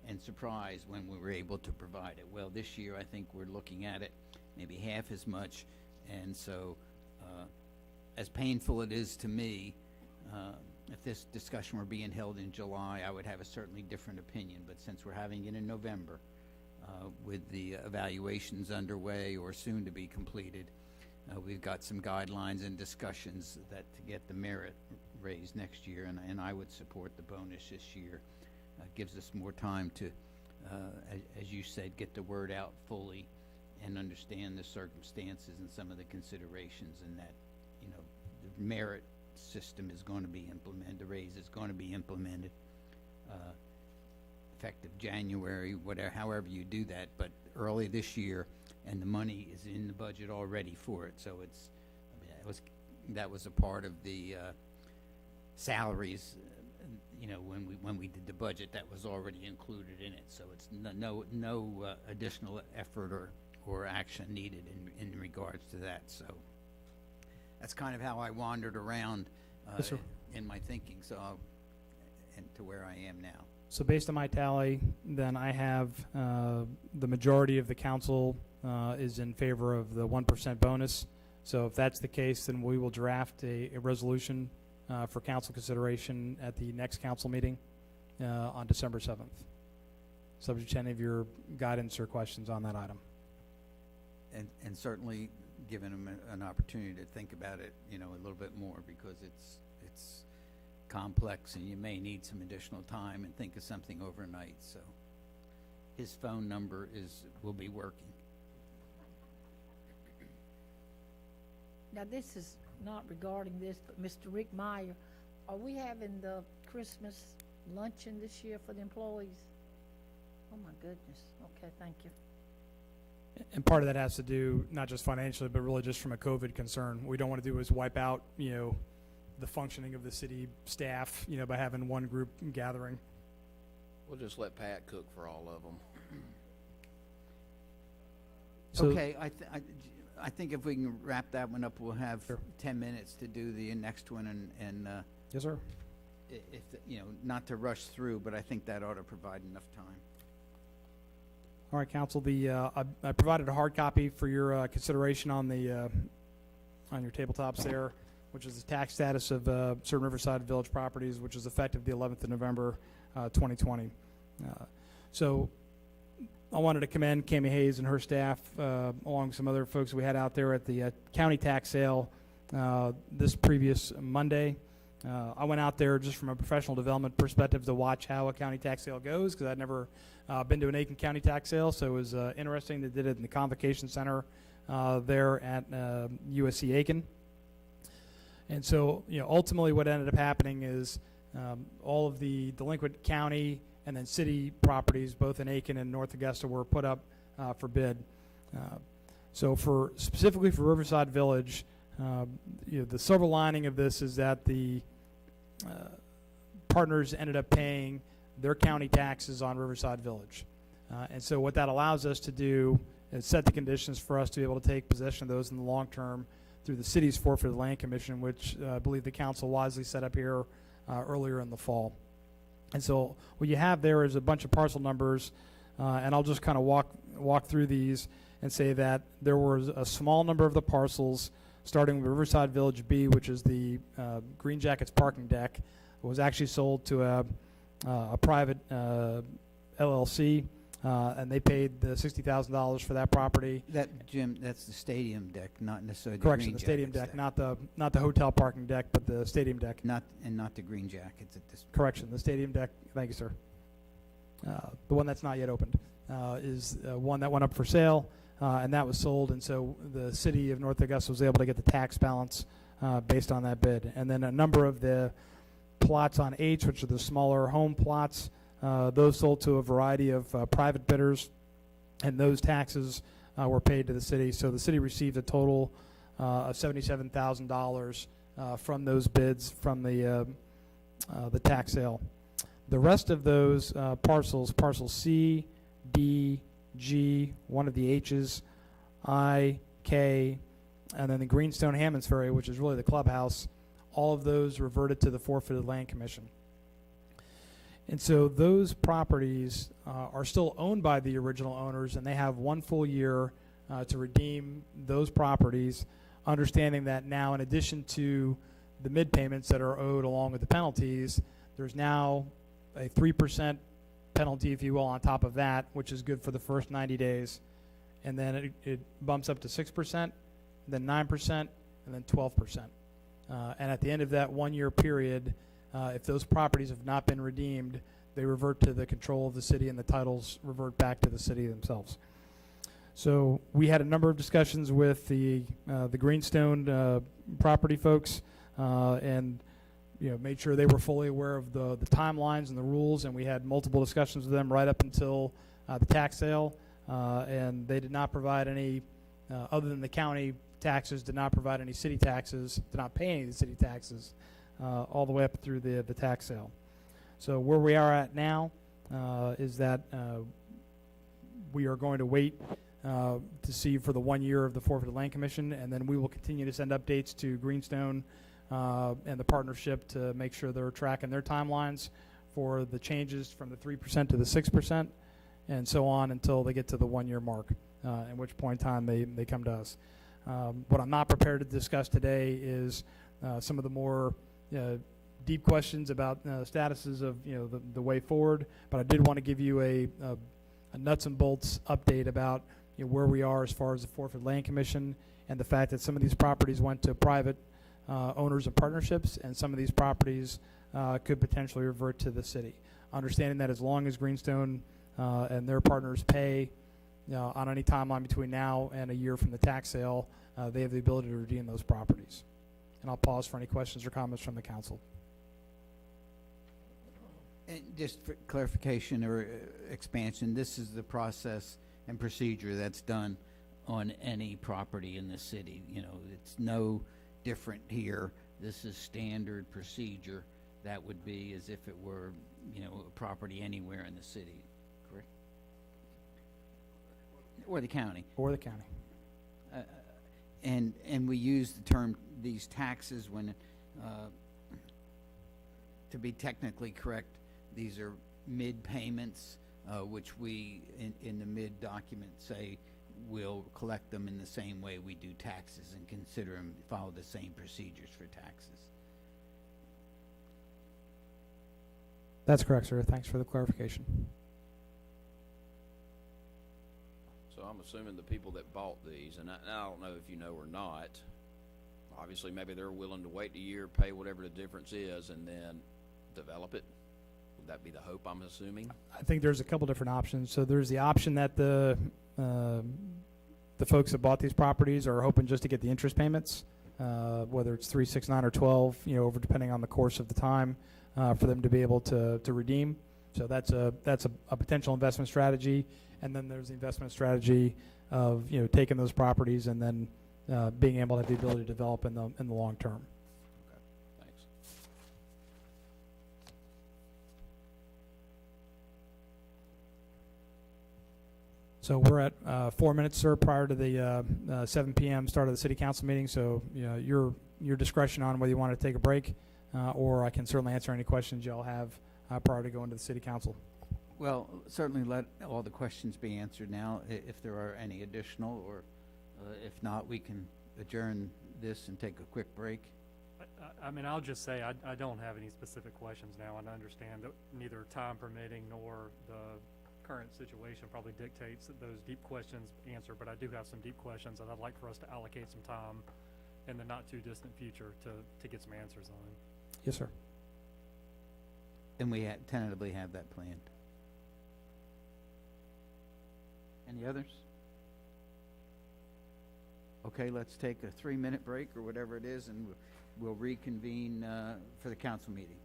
and surprised when we were able to provide it. Well, this year I think we're looking at it maybe half as much, and so as painful it is to me, if this discussion were being held in July, I would have a certainly different opinion. But since we're having it in November, with the evaluations underway or soon to be completed, we've got some guidelines and discussions that to get the merit raised next year, and I would support the bonus this year. Gives us more time to, as you said, get the word out fully and understand the circumstances and some of the considerations, and that, you know, the merit system is going to be implemented, the raise is going to be implemented effective January, whatever, however you do that, but early this year, and the money is in the budget already for it. So it's, I mean, that was a part of the salaries, you know, when we did the budget, that was already included in it. So it's no additional effort or action needed in regards to that. So that's kind of how I wandered around Yes, sir. in my thinking, and to where I am now. So based on my tally, then I have the majority of the council is in favor of the 1% bonus. So if that's the case, then we will draft a resolution for council consideration at the next council meeting on December 7th, subject to any of your guidance or questions on that item. And certainly giving them an opportunity to think about it, you know, a little bit more, because it's complex and you may need some additional time and think of something overnight. So his phone number will be working. Now, this is not regarding this, but Mr. Rick Meyer, are we having the Christmas luncheon this year for the employees? Oh, my goodness. Okay, thank you. And part of that has to do not just financially, but really just from a COVID concern. What we don't want to do is wipe out, you know, the functioning of the city staff, you know, by having one group gathering. We'll just let Pat cook for all of them. So, Okay, I think if we can wrap that one up, we'll have 10 minutes to do the next one, and yes, sir. if you know, not to rush through, but I think that ought to provide enough time. All right, council. I provided a hard copy for your consideration on your tabletops there, which is the tax status of certain Riverside Village properties, which is effective the 11th of November, 2020. So I wanted to commend Cami Hayes and her staff, along with some other folks we had out there at the county tax sale this previous Monday. I went out there just from a professional development perspective to watch how a county tax sale goes, because I'd never been to an Aiken County tax sale, so it was interesting. They did it in the Convocation Center there at USC Aiken. And so, you know, ultimately what ended up happening is all of the delinquent county and then city properties, both in Aiken and North Augusta, were put up for bid. So specifically for Riverside Village, you know, the silver lining of this is that the partners ended up paying their county taxes on Riverside Village. And so what that allows us to do is set the conditions for us to be able to take possession of those in the long term through the city's forfeited land commission, which I believe the council wisely set up here earlier in the fall. And so what you have there is a bunch of parcel numbers, and I'll just kind of walk through these and say that there was a small number of the parcels, starting with Riverside Village B, which is the Green Jackets parking deck, was actually sold to a private LLC, and they paid the $60,000 for that property. That, Jim, that's the stadium deck, not necessarily the Correction, Green the stadium Jackets deck, not the hotel parking deck, but the stadium deck. Not the Green Jackets at this. Correction, the stadium deck, thank you, sir. The one that's not yet opened is one that went up for sale, and that was sold, and so the city of North Augusta was able to get the tax balance based on that bid. And then a number of the plots on H, which are the smaller home plots, those sold to a variety of private bidders, and those taxes were paid to the city. So the city received a total of $77,000 from those bids from the tax sale. The rest of those parcels, parcel C, D, G, one of the H's, I, K, and then the Greenstone Hammonds Ferry, which is really the clubhouse, all of those reverted to the forfeited land commission. And so those properties are still owned by the original owners, and they have 1 full year to redeem those properties, understanding that now, in addition to the mid payments that are owed along with the penalties, there's now a 3% penalty, if you will, on top of that, which is good for the first 90 days. And then it bumps up to 6%, then 9%, and then 12%. And at the end of that 1 year period, if those properties have not been redeemed, they revert to the control of the city, and the titles revert back to the city themselves. So we had a number of discussions with the Greenstone property folks, and made sure they were fully aware of the timelines and the rules, and we had multiple discussions with them right up until the tax sale, and they did not provide any, other than the county taxes, did not provide any city taxes, did not pay any of the city taxes, all the way up through the tax sale. So where we are at now is that we are going to wait to see for the 1 year of the forfeited land commission, and then we will continue to send updates to Greenstone and the partnership to make sure they're tracking their timelines for the changes from the 3% to the 6%, and so on until they get to the 1 year mark, at which point in time they come to us. What I'm not prepared to discuss today is some of the more deep questions about statuses of the way forward, but I did want to give you a nuts and bolts update about where we are as far as the forfeited land commission, and the fact that some of these properties went to private owners and partnerships, and some of these properties could potentially revert to the city. Understanding that as long as Greenstone and their partners pay on any timeline between now and a year from the tax sale, they have the ability to redeem those properties. And I'll pause for any questions or comments from the council. And just for clarification or expansion, this is the process and procedure that's done on any property in the city. It's no different here. This is standard procedure that would be as if it were, a property anywhere in the city, correct? Or the county. Or the county. And we use the term these taxes when, to be technically correct, these are mid payments, which we in the mid document say we'll collect them in the same way we do taxes and consider them, follow the same procedures for taxes. That's correct, sir. Thanks for the clarification. So I'm assuming the people that bought these, and I don't know if you know or not, obviously maybe they're willing to wait a year, pay whatever the difference is, and then develop it. Would that be the hope, I'm assuming? I think there's a couple different options. So there's the option that the folks that bought these properties are hoping just to get the interest payments, whether it's 3, 6, 9, or 12, over depending on the course of the time, for them to be able to redeem. So that's a potential investment strategy. And then there's the investment strategy of taking those properties and then being able to have the ability to develop in the long term. Okay, thanks. So we're at 4 minutes, sir, prior to the 7 p.m. start of the city council meeting. So your discretion on whether you want to take a break, or I can certainly answer any questions y'all have prior to going to the city council. Well, certainly let all the questions be answered now, if there are any additional, or if not, we can adjourn this and take a quick break. I mean, I'll just say I don't have any specific questions now, and I understand that neither time permitting nor the current situation probably dictates that those deep questions answer, but I do have some deep questions that I'd like for us to allocate some time in the not too distant future to get some answers on. Yes, sir. And we tentatively have that planned. Any others? Okay, let's take a 3-minute break or whatever it is, and we'll reconvene for the council meeting.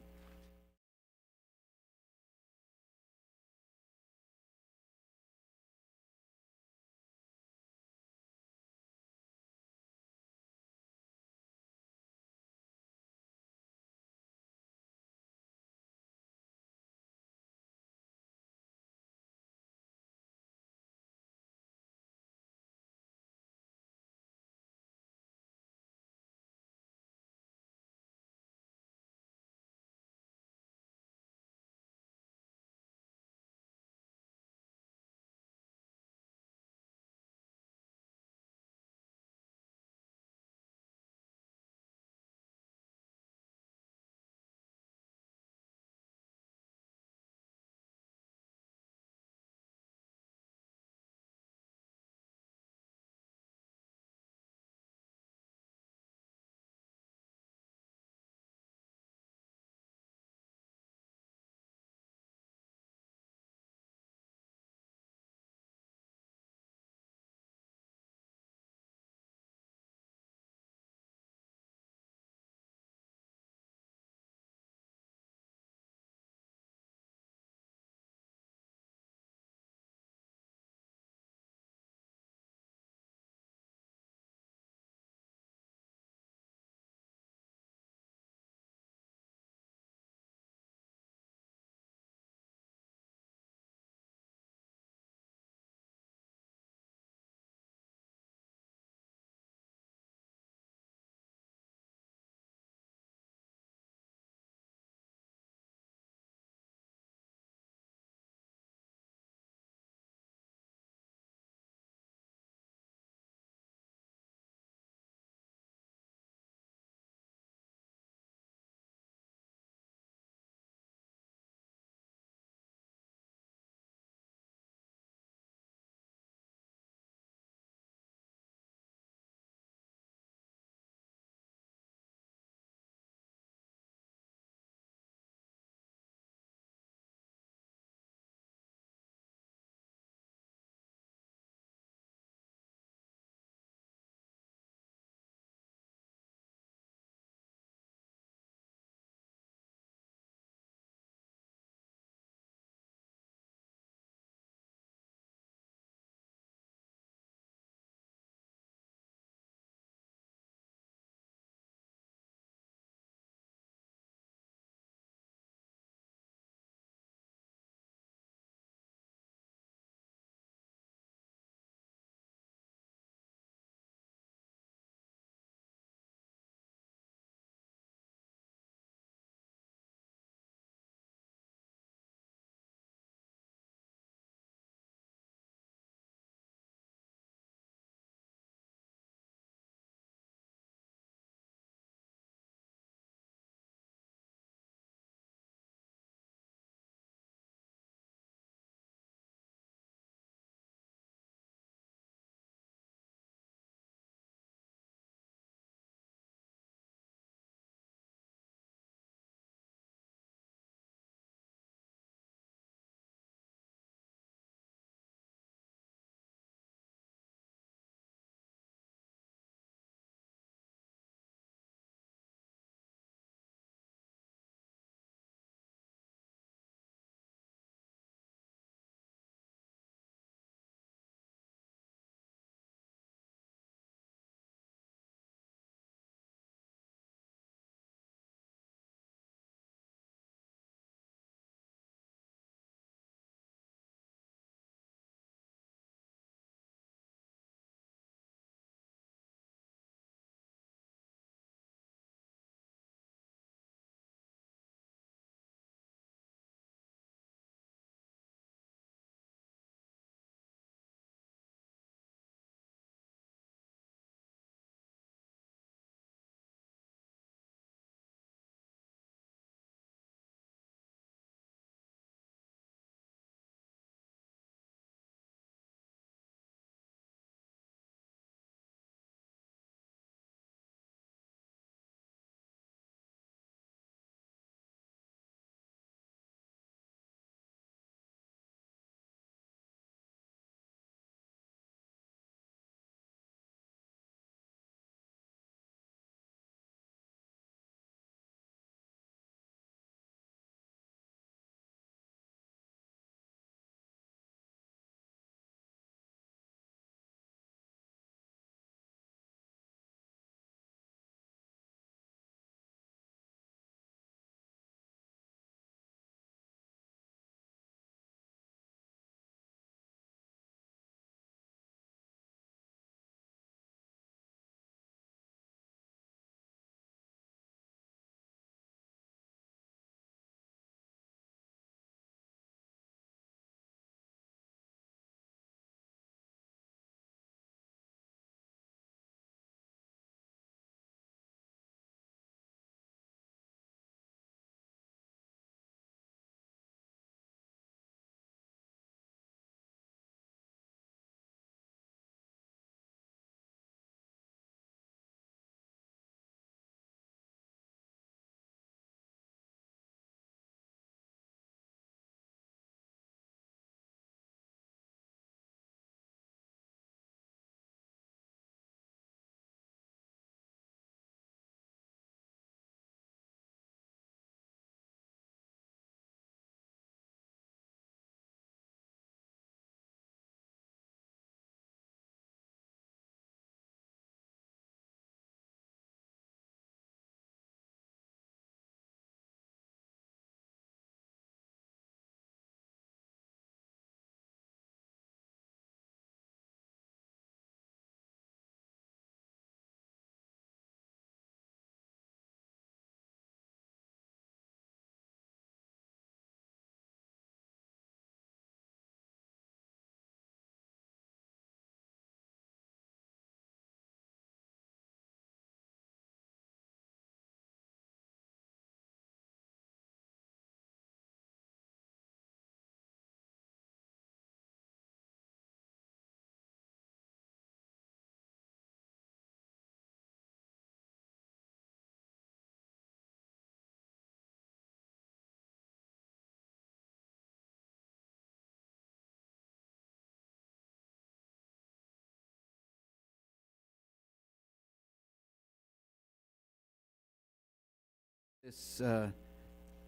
This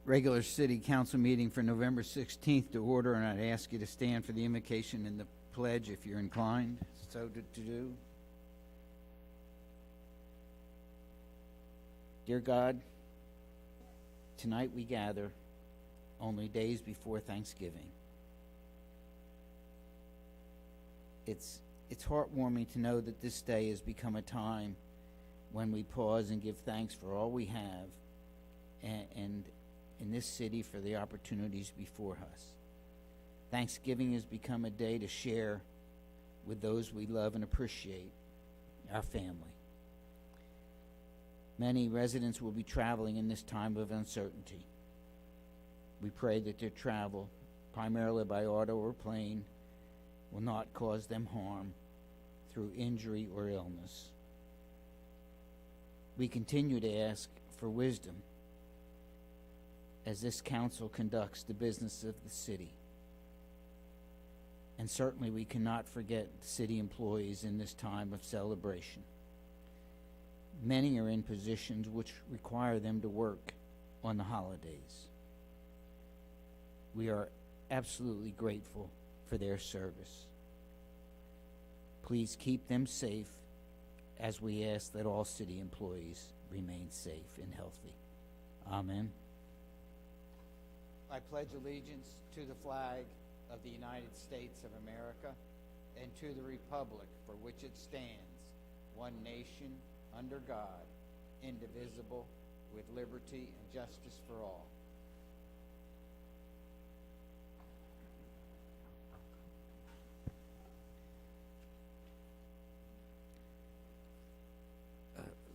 regular city council meeting for November 16th to order, and I'd ask you to stand for the invocation and the pledge if you're inclined so to do. Dear God, tonight we gather only days before Thanksgiving. It's heartwarming to know that this day has become a time when we pause and give thanks for all we have, and in this city for the opportunities before us. Thanksgiving has become a day to share with those we love and appreciate, our family. Many residents will be traveling in this time of uncertainty. We pray that their travel, primarily by auto or plane, will not cause them harm through injury or illness. We continue to ask for wisdom as this council conducts the business of the city. And certainly we cannot forget city employees in this time of celebration. Many are in positions which require them to work on the holidays. We are absolutely grateful for their service. Please keep them safe as we ask that all city employees remain safe and healthy. Amen. I pledge allegiance to the flag of the United States of America and to the republic for which it stands, one nation, under God, indivisible, with liberty and justice for all.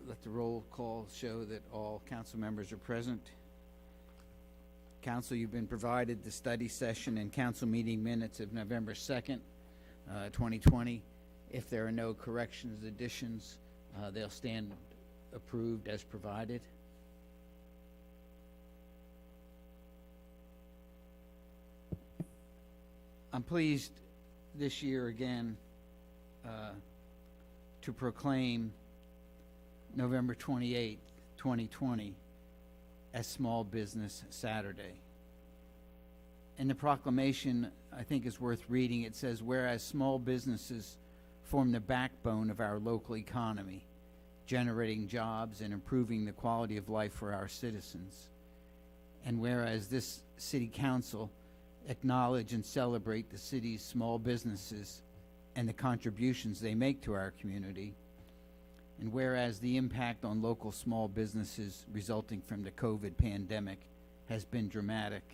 Let the roll call show that all council members are present. Council, you've been provided the study session and council meeting minutes of November 2nd, 2020. If there are no corrections, additions, they'll stand approved as provided. I'm pleased this year again to proclaim November 28th, 2020 as Small Business Saturday. And the proclamation, I think, is worth reading. It says, whereas small businesses form the backbone of our local economy, generating jobs and improving the quality of life for our citizens. And whereas this city council acknowledge and celebrate the city's small businesses and the contributions they make to our community. And whereas the impact on local small businesses resulting from the COVID pandemic has been dramatic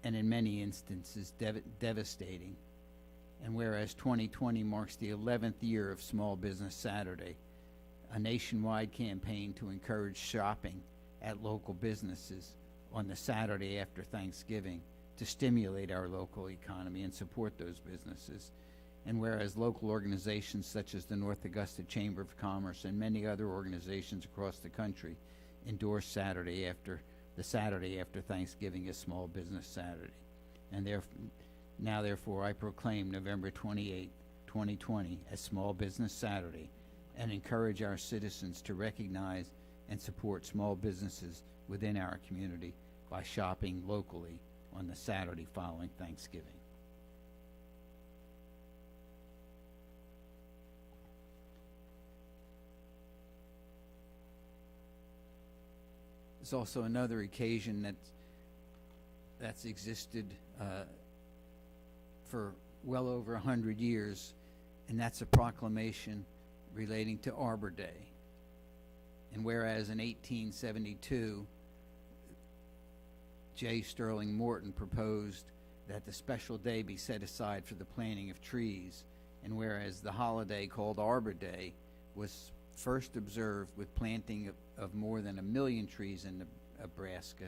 and in many instances devastating. And whereas 2020 marks the 11th year of Small Business Saturday, a nationwide campaign to encourage shopping at local businesses on the Saturday after Thanksgiving to stimulate our local economy and support those businesses. And whereas local organizations such as the North Augusta Chamber of Commerce and many other organizations across the country endorse the Saturday after Thanksgiving as Small Business Saturday. And therefore I proclaim November 28, 2020 as Small Business Saturday and encourage our citizens to recognize and support small businesses within our community by shopping locally on the Saturday following Thanksgiving. There's also another occasion that's existed for well over 100 years, and that's a proclamation relating to Arbor Day. And whereas in 1872, J. Sterling Morton proposed that the special day be set aside for the planting of trees, and whereas the holiday called Arbor Day was first observed with planting of more than 1 million trees in Nebraska,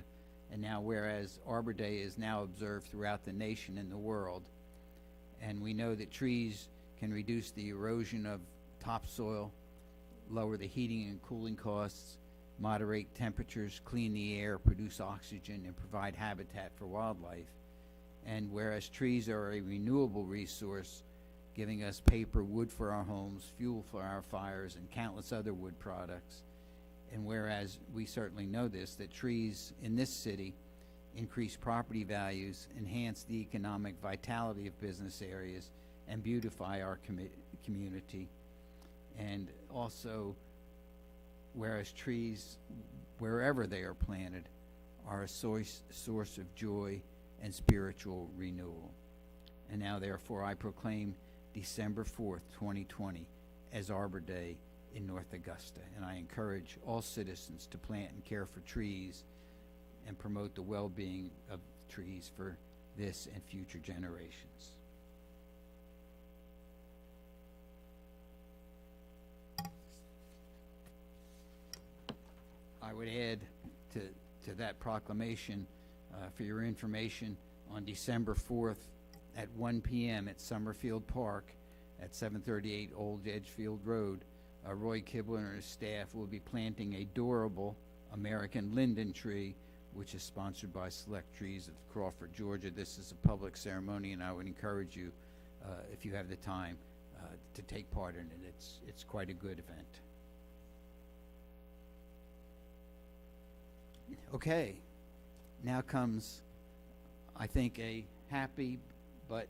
and now whereas Arbor Day is now observed throughout the nation and the world, and we know that trees can reduce the erosion of topsoil, lower the heating and cooling costs, moderate temperatures, clean the air, produce oxygen, and provide habitat for wildlife. And whereas trees are a renewable resource, giving us paper, wood for our homes, fuel for our fires, and countless other wood products. And whereas we certainly know this, that trees in this city increase property values, enhance the economic vitality of business areas, and beautify our community. And also, whereas trees, wherever they are planted, are a source of joy and spiritual renewal. And now, therefore, I proclaim December 4th, 2020, as Arbor Day in North Augusta. And I encourage all citizens to plant and care for trees and promote the well-being of trees for this and future generations. I would add to that proclamation, for your information, on December 4th at 1 p.m. at Summerfield Park at 738 Old Edgefield Road, Roy Kibler and his staff will be planting a durable American linden tree, which is sponsored by Select Trees of Crawford, Georgia. This is a public ceremony, and I would encourage you, if you have the time, to take part in it. It's quite a good event. Okay, now comes, I think, a happy but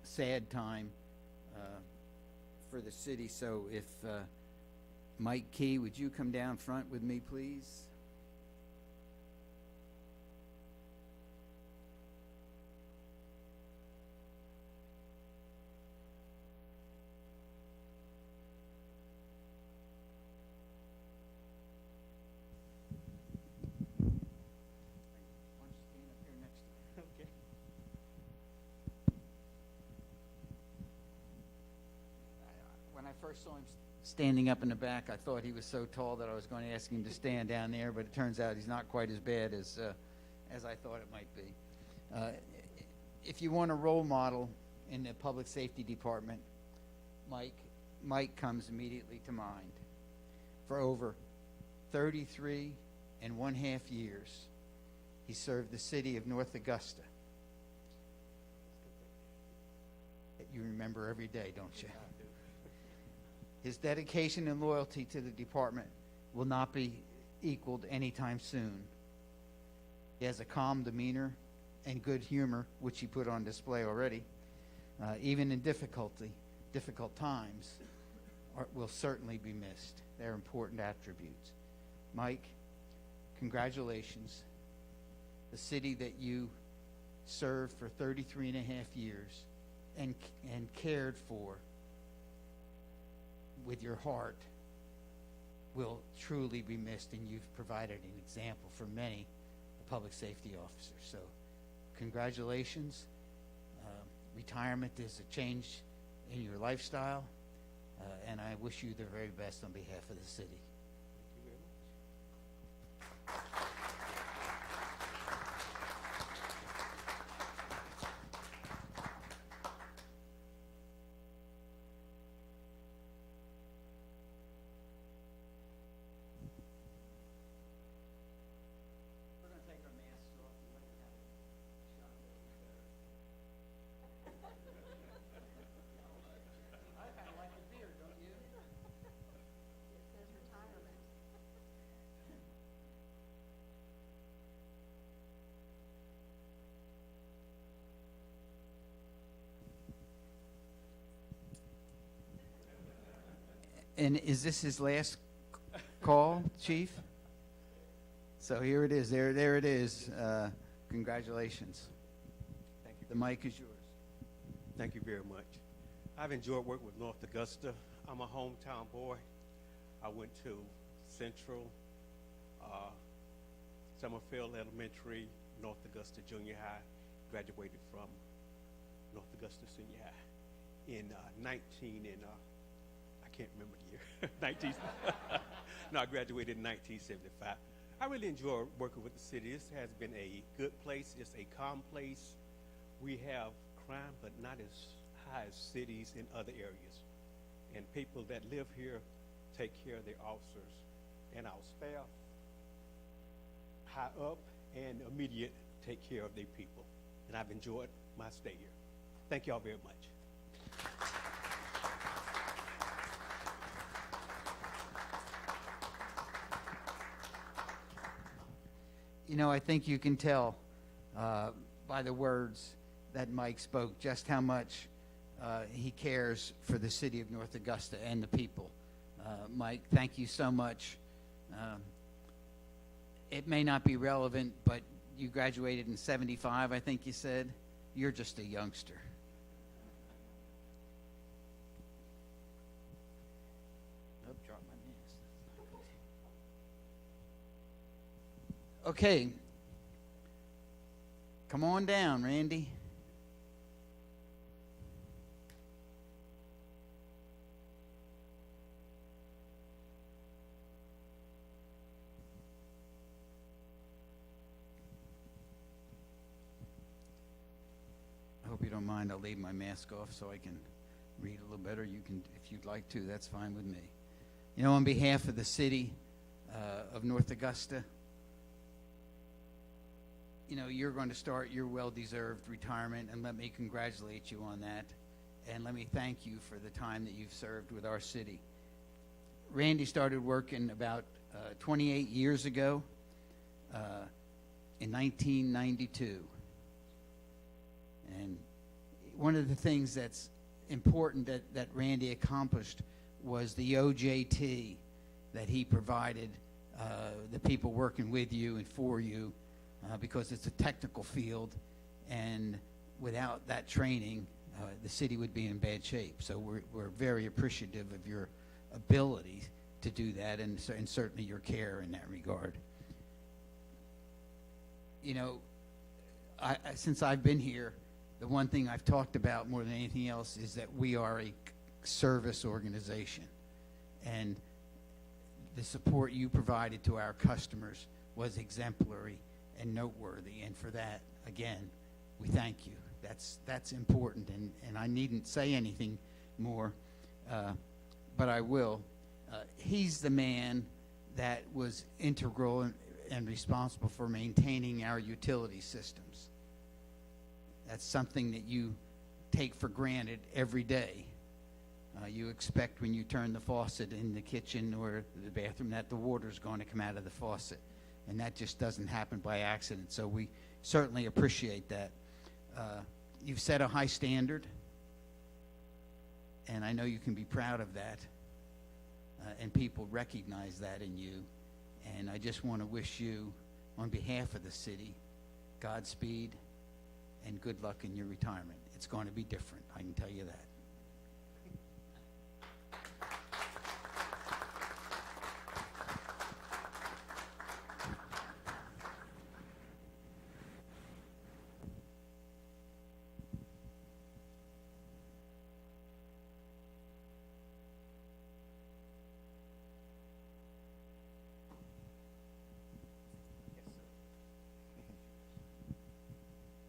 sad time for the city. So if Mike Key, would you come down front with me, please? When I first saw him standing up in the back, I thought he was so tall that I was going to ask him to stand down there, but it turns out he's not quite as bad as I thought it might be. If you want a role model in the public safety department, Mike comes immediately to mind. For over 33 and 1/2 years, he served the city of North Augusta. You remember every day, don't you? His dedication and loyalty to the department will not be equaled anytime soon. He has a calm demeanor and good humor, which he put on display already, even in difficult times, will certainly be missed. They're important attributes. Mike, congratulations. The city that you served for 33 and a half years and cared for with your heart will truly be missed, and you've provided an example for many public safety officers. So congratulations. Retirement is a change in your lifestyle, and I wish you the very best on behalf of the city. Thank you very much. We're going to take our masks off and let you have a shot a little bit better. I kind of like the beard, don't you? It says retirement. And is this his last call, Chief? So here it is. There it is. Congratulations. Thank you. The mic is yours. Thank you very much. I've enjoyed working with North Augusta. I'm a hometown boy. I went to Central, Summerfield Elementary, North Augusta Junior High, graduated from North Augusta Senior High in I can't remember the year. No, I graduated in 1975. I really enjoy working with the city. This has been a good place. It's a calm place. We have crime, but not as high as cities in other areas. And people that live here take care of their officers and our staff, high up and immediate, take care of their people. And I've enjoyed my stay here. Thank you all very much. You know, I think you can tell by the words that Mike spoke just how much he cares for the city of North Augusta and the people. Mike, thank you so much. It may not be relevant, but you graduated in '75, I think you said. You're just a youngster. Nope, dropped my mask. Okay. Come on down, Randy. I hope you don't mind. I'll leave my mask off so I can read a little better. You can, if you'd like to, that's fine with me. You know, on behalf of the city of North Augusta, you know, you're going to start your well-deserved retirement, and let me congratulate you on that. And let me thank you for the time that you've served with our city. Randy started working about 28 years ago in 1992. And one of the things that's important that Randy accomplished was the OJT that he provided the people working with you and for you, because it's a technical field, and without that training, the city would be in bad shape. So we're very appreciative of your ability to do that, and certainly your care in that regard. You know, since I've been here, the one thing I've talked about more than anything else is that we are a service organization, and the support you provided to our customers was exemplary and noteworthy, and for that, again, we thank you. That's important, and I needn't say anything more, but I will. He's the man that was integral and responsible for maintaining our utility systems. That's something that you take for granted every day. You expect when you turn the faucet in the kitchen or the bathroom that the water's going to come out of the faucet, and that just doesn't happen by accident. So we certainly appreciate that. You've set a high standard, and I know you can be proud of that, and people recognize that in you. And I just want to wish you, on behalf of the city, Godspeed and good luck in your retirement. It's going to be different, I can tell you that.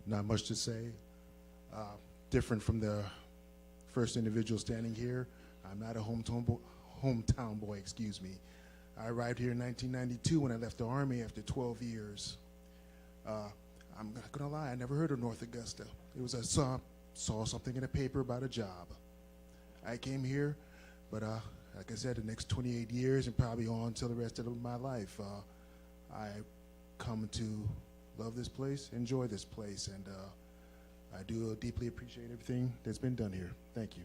Not much to say. Different from the first individual standing here. I'm not a hometown boy, excuse me. I arrived here in 1992 when I left the Army after 12 years. I'm not gonna lie, I never heard of North Augusta. It was I saw something in a paper about a job. I came here, but like I said, the next 28 years and probably on till the rest of my life, I come to love this place, enjoy this place, and I do deeply appreciate everything that's been done here. Thank you.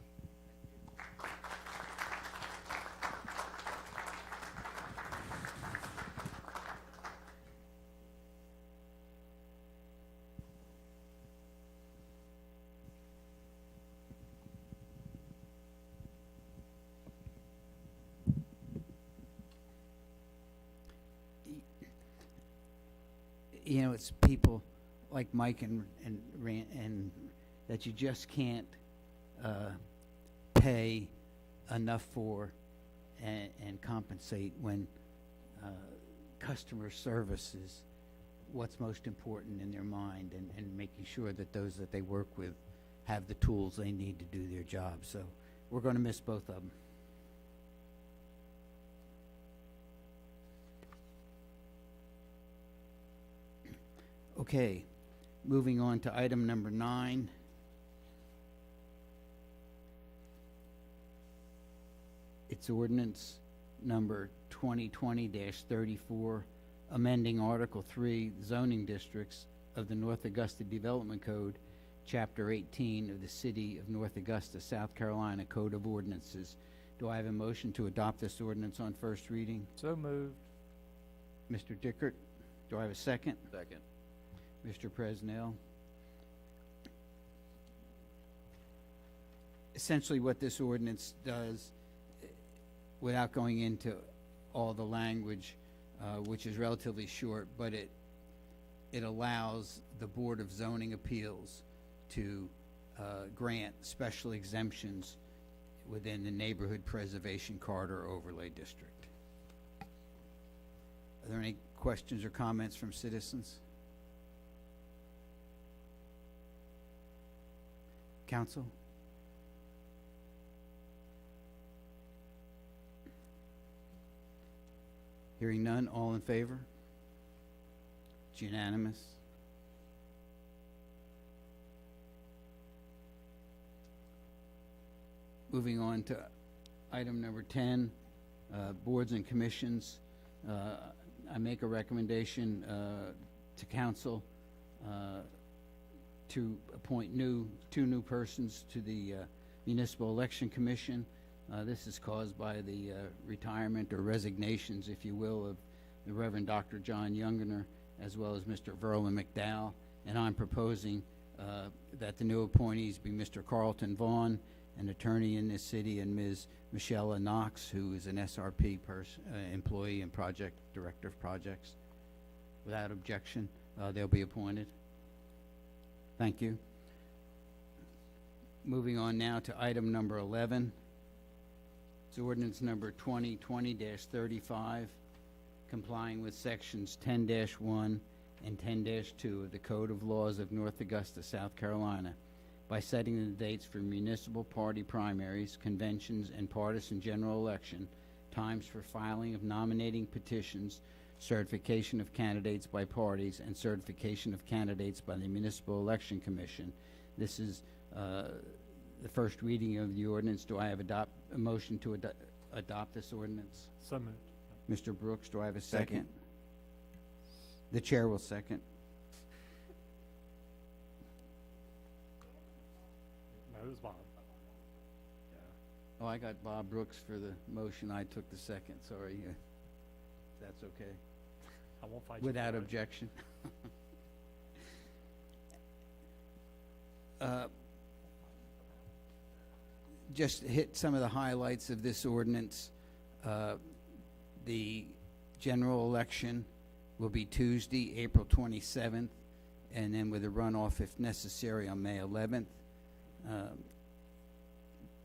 You know, it's people like Mike and that you just can't pay enough for and compensate when customer service is what's most important in their mind, and making sure that those that they work with have the tools they need to do their job. So we're going to miss both of them. Okay, moving on to item number 9. It's ordinance number 2020-34, amending Article 3 zoning districts of the North Augusta Development Code, Chapter 18 of the City of North Augusta, South Carolina Code of Ordinances. Do I have a motion to adopt this ordinance on first reading? So moved. Mr. Dickert, do I have a second? Second. Mr. Presnell. Essentially what this ordinance does, without going into all the language, which is relatively short, but it allows the Board of Zoning Appeals to grant special exemptions within the Neighborhood Preservation Corridor Overlay District. Are there any questions or comments from citizens? Council? Hearing none, all in favor? It's unanimous. Moving on to item number 10, boards and commissions. I make a recommendation to council to appoint two new persons to the Municipal Election Commission. This is caused by the retirement or resignations, if you will, of the Reverend Dr. John Youngener, as well as Mr. Verlin McDowell. And I'm proposing that the new appointees be Mr. Carlton Vaughn, an attorney in this city, and Ms. Michelle Knox, who is an SRP employee and project director of projects. Without objection, they'll be appointed. Thank you. Moving on now to item number 11. It's ordinance number 2020-35, complying with sections 10-1 and 10-2 of the Code of Laws of North Augusta, South Carolina, by setting the dates for municipal party primaries, conventions, and partisan general election, times for filing of nominating petitions, certification of candidates by parties, and certification of candidates by the Municipal Election Commission. This is the first reading of the ordinance. Do I have a motion to adopt this ordinance? So moved. Mr. Brooks, do I have a second? The chair will second. No, it was Bob. Oh, I got Bob Brooks for the motion. I took the second. Sorry. That's okay. I won't fight you. Without for it. objection. Just hit some of the highlights of this ordinance. The general election will be Tuesday, April 27th, and then with a runoff, if necessary, on May 11th.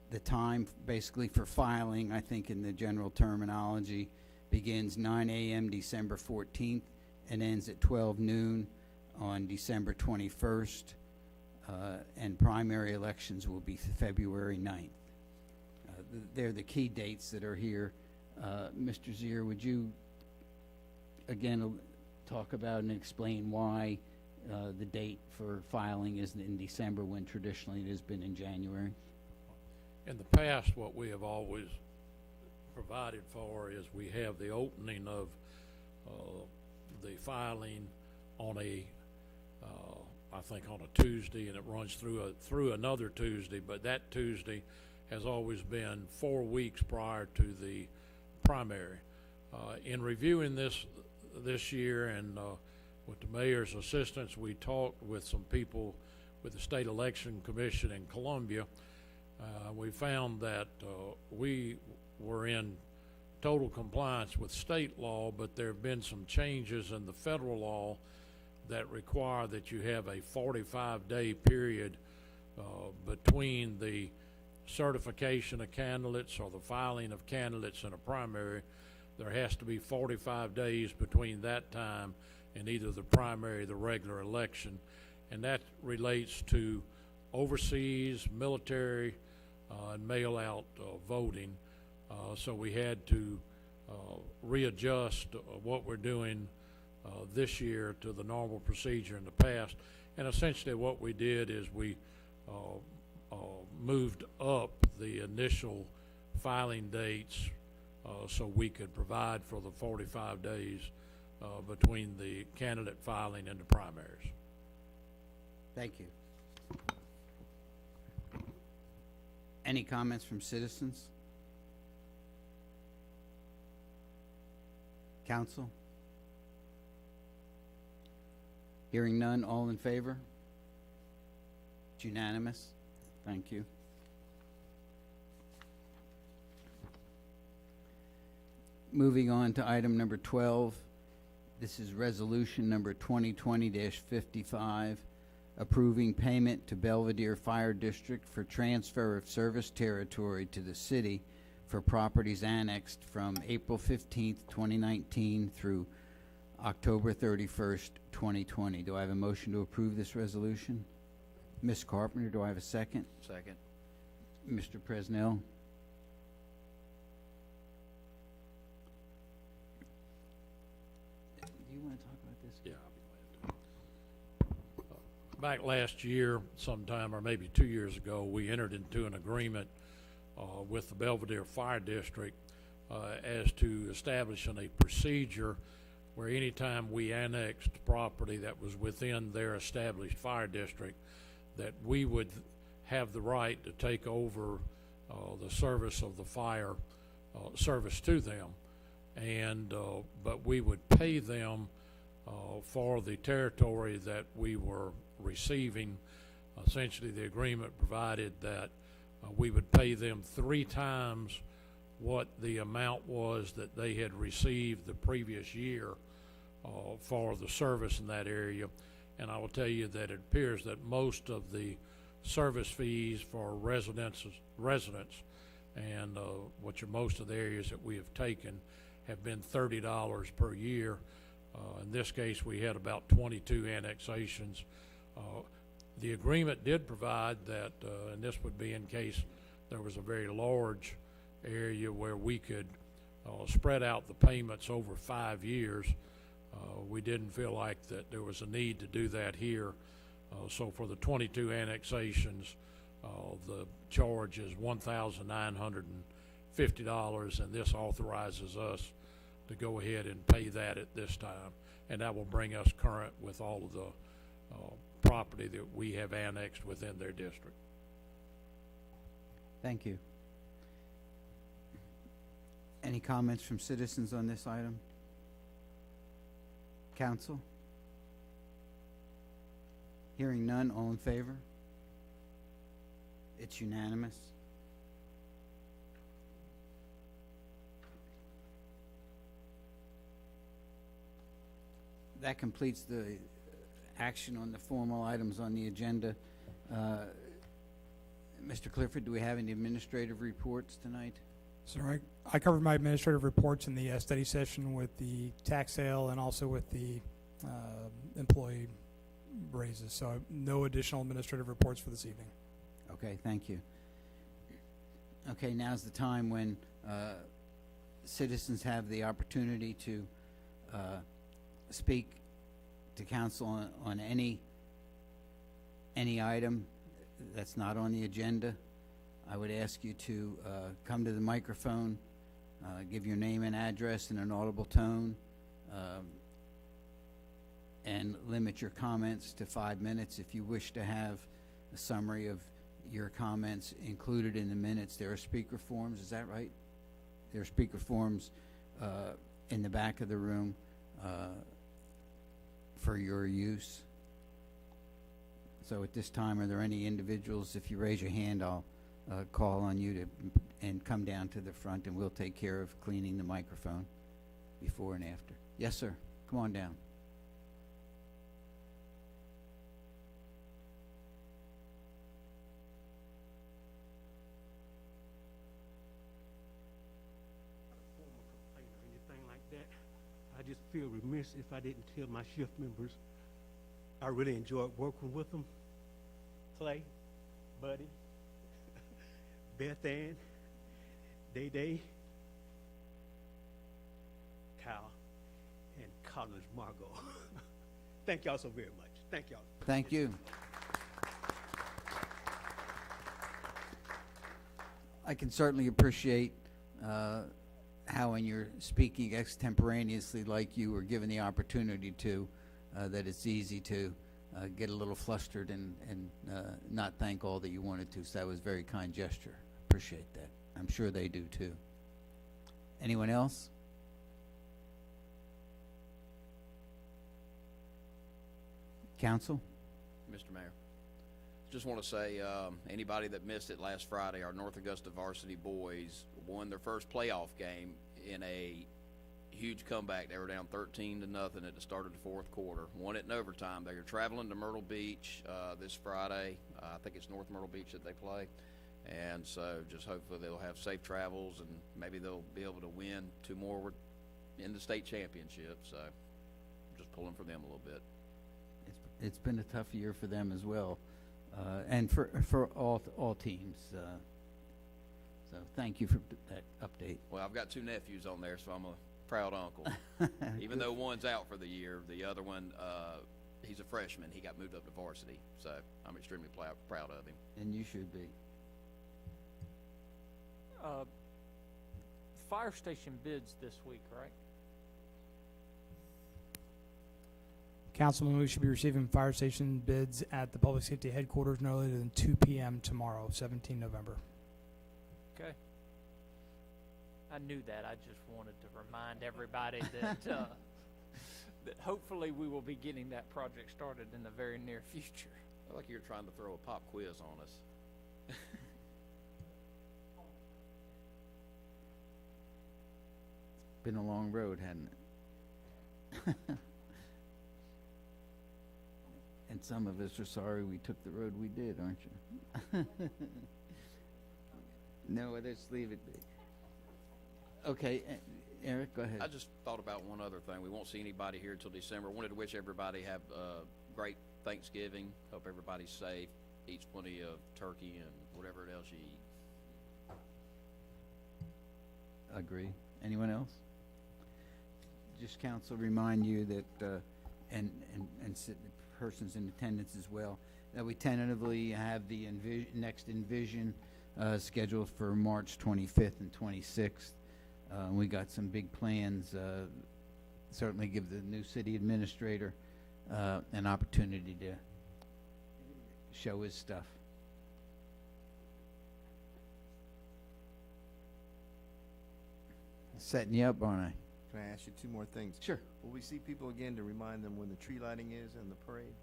The time basically for filing, I think in the general terminology, begins 9 a.m. December 14th and ends at 12 noon on December 21st. And primary elections will be February 9th. They're the key dates that are here. Mr. Zier, would you again talk about and explain why the date for filing is in December when traditionally it has been in January? In the past, what we have always provided for is we have the opening of the filing on I think on a Tuesday, and it runs through another Tuesday, but that Tuesday has always been 4 weeks prior to the primary. In reviewing this year and with the mayor's assistance, we talked with some people with the State Election Commission in Columbia. We found that we were in total compliance with state law, but there have been some changes in the federal law that require that you have a 45-day period between the certification of candidates or the filing of candidates in a primary. There has to be 45 days between that time and either the primary or the regular election, and that relates to overseas, military, and mail-out voting. So we had to readjust what we're doing this year to the normal procedure in the past. And essentially what we did is we moved up the initial filing dates so we could provide for the 45 days between the candidate filing and the primaries. Thank you. Any comments from citizens? Council? Hearing none, all in favor? It's unanimous. Thank you. Moving on to item number 12. This is resolution number 2020-55, approving payment to Belvedere Fire District for transfer of service territory to the city for properties annexed from April 15th, 2019 through October 31st, 2020. Do I have a motion to approve this resolution? Ms. Carpenter, do I have a second? Second. Mr. Presnell? Do you want to talk about this? Yeah, I'll be glad to. Back last year sometime, or maybe 2 years ago, we entered into an agreement with the Belvedere Fire District as to establishing a procedure where anytime we annexed property that was within their established fire district, that we would have the right to take over the service of the fire service to them. And but we would pay them for the territory that we were receiving. Essentially, the agreement provided that we would pay them 3 times what the amount was that they had received the previous year for the service in that area. And I will tell you that it appears that most of the service fees for residents and which are most of the areas that we have taken have been $30 per year. In this case, we had about 22 annexations. The agreement did provide that, and this would be in case there was a very large area where we could spread out the payments over 5 years. We didn't feel like that there was a need to do that here. So for the 22 annexations, the charge is $1,950, and this authorizes us to go ahead and pay that at this time. And that will bring us current with all of the property that we have annexed within their district. Thank you. Any comments from citizens on this item? Council? Hearing none, all in favor? It's unanimous. That completes the action on the formal items on the agenda. Mr. Clifford, do we have any administrative reports tonight? So I covered my administrative reports in the study session with the tax sale and also with the employee raises. So no additional administrative reports for this evening. Okay, thank you. Okay, now's the time when citizens have the opportunity to speak to council on any item that's not on the agenda. I would ask you to come to the microphone, give your name and address in an audible tone, and limit your comments to 5 minutes. If you wish to have a summary of your comments included in the minutes, there are speaker forms, is that right? There are speaker forms in the back of the room for your use. So at this time, are there any individuals? If you raise your hand, I'll call on you and come down to the front, and we'll take care of cleaning the microphone before and after. Yes, sir. Come on down. I just feel remiss if I didn't tell my shift members I really enjoyed working with them. Clay, Buddy, Beth Ann, Day Day, Kyle, and Collins Margot. Thank y'all so very much. Thank y'all. Thank you. I can certainly appreciate how when you're speaking extemporaneously like you were given the opportunity to, that it's easy to get a little flustered and not thank all that you wanted to. So that was a very kind gesture. Appreciate that. I'm sure they do too. Anyone else? Council? Mr. Mayor, just want to say, anybody that missed it last Friday, our North Augusta varsity boys won their first playoff game in a huge comeback. They were down 13-0 at the start of the fourth quarter. Won it in overtime. They are traveling to Myrtle Beach this Friday. I think it's North Myrtle Beach that they play. And so just hopefully they'll have safe travels and maybe they'll be able to win 2 more in the state championship. So just pulling for them a little bit. It's been a tough year for them as well, and for all teams. So thank you for that update. Well, I've got 2 nephews on there, so I'm a proud uncle. Even though one's out for the year, the other one, he's a freshman. He got moved up to varsity, so I'm extremely proud of him. And you should be. Fire station bids this week, right? Councilman, we should be receiving fire station bids at the Public Safety Headquarters no later than 2 p.m. tomorrow, 17 November. Okay. I knew that. I just wanted to remind everybody that that hopefully we will be getting that project started in the very near future. I feel like you're trying to throw a pop quiz on us. Been a long road, hasn't it? And some of us are sorry we took the road we did, aren't you? No, let's leave it be. Okay, Eric, go ahead. I just thought about one other thing. We won't see anybody here until December. Wanted to wish everybody have a great Thanksgiving. Hope everybody's safe. Eats plenty of turkey and whatever else you eat. Agree. Anyone else? Just council remind you that, and persons in attendance as well, that we tentatively have the next Envision scheduled for March 25th and 26th. We got some big plans. Certainly give the new city administrator an opportunity to show his stuff. Setting you up, aren't I? Can I ask you 2 more things? Sure. Will we see people again to remind them when the tree lighting is and the parade?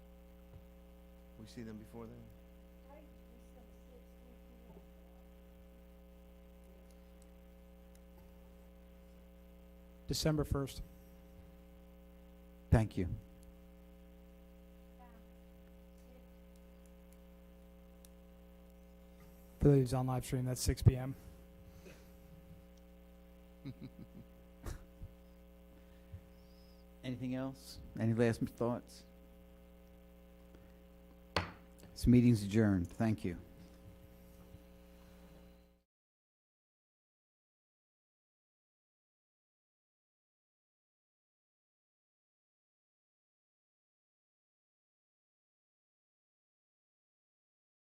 We see them before then? December 1st. Thank you. For those on live stream, that's 6 p.m. Anything else? Any last thoughts? This meeting's adjourned. Thank you.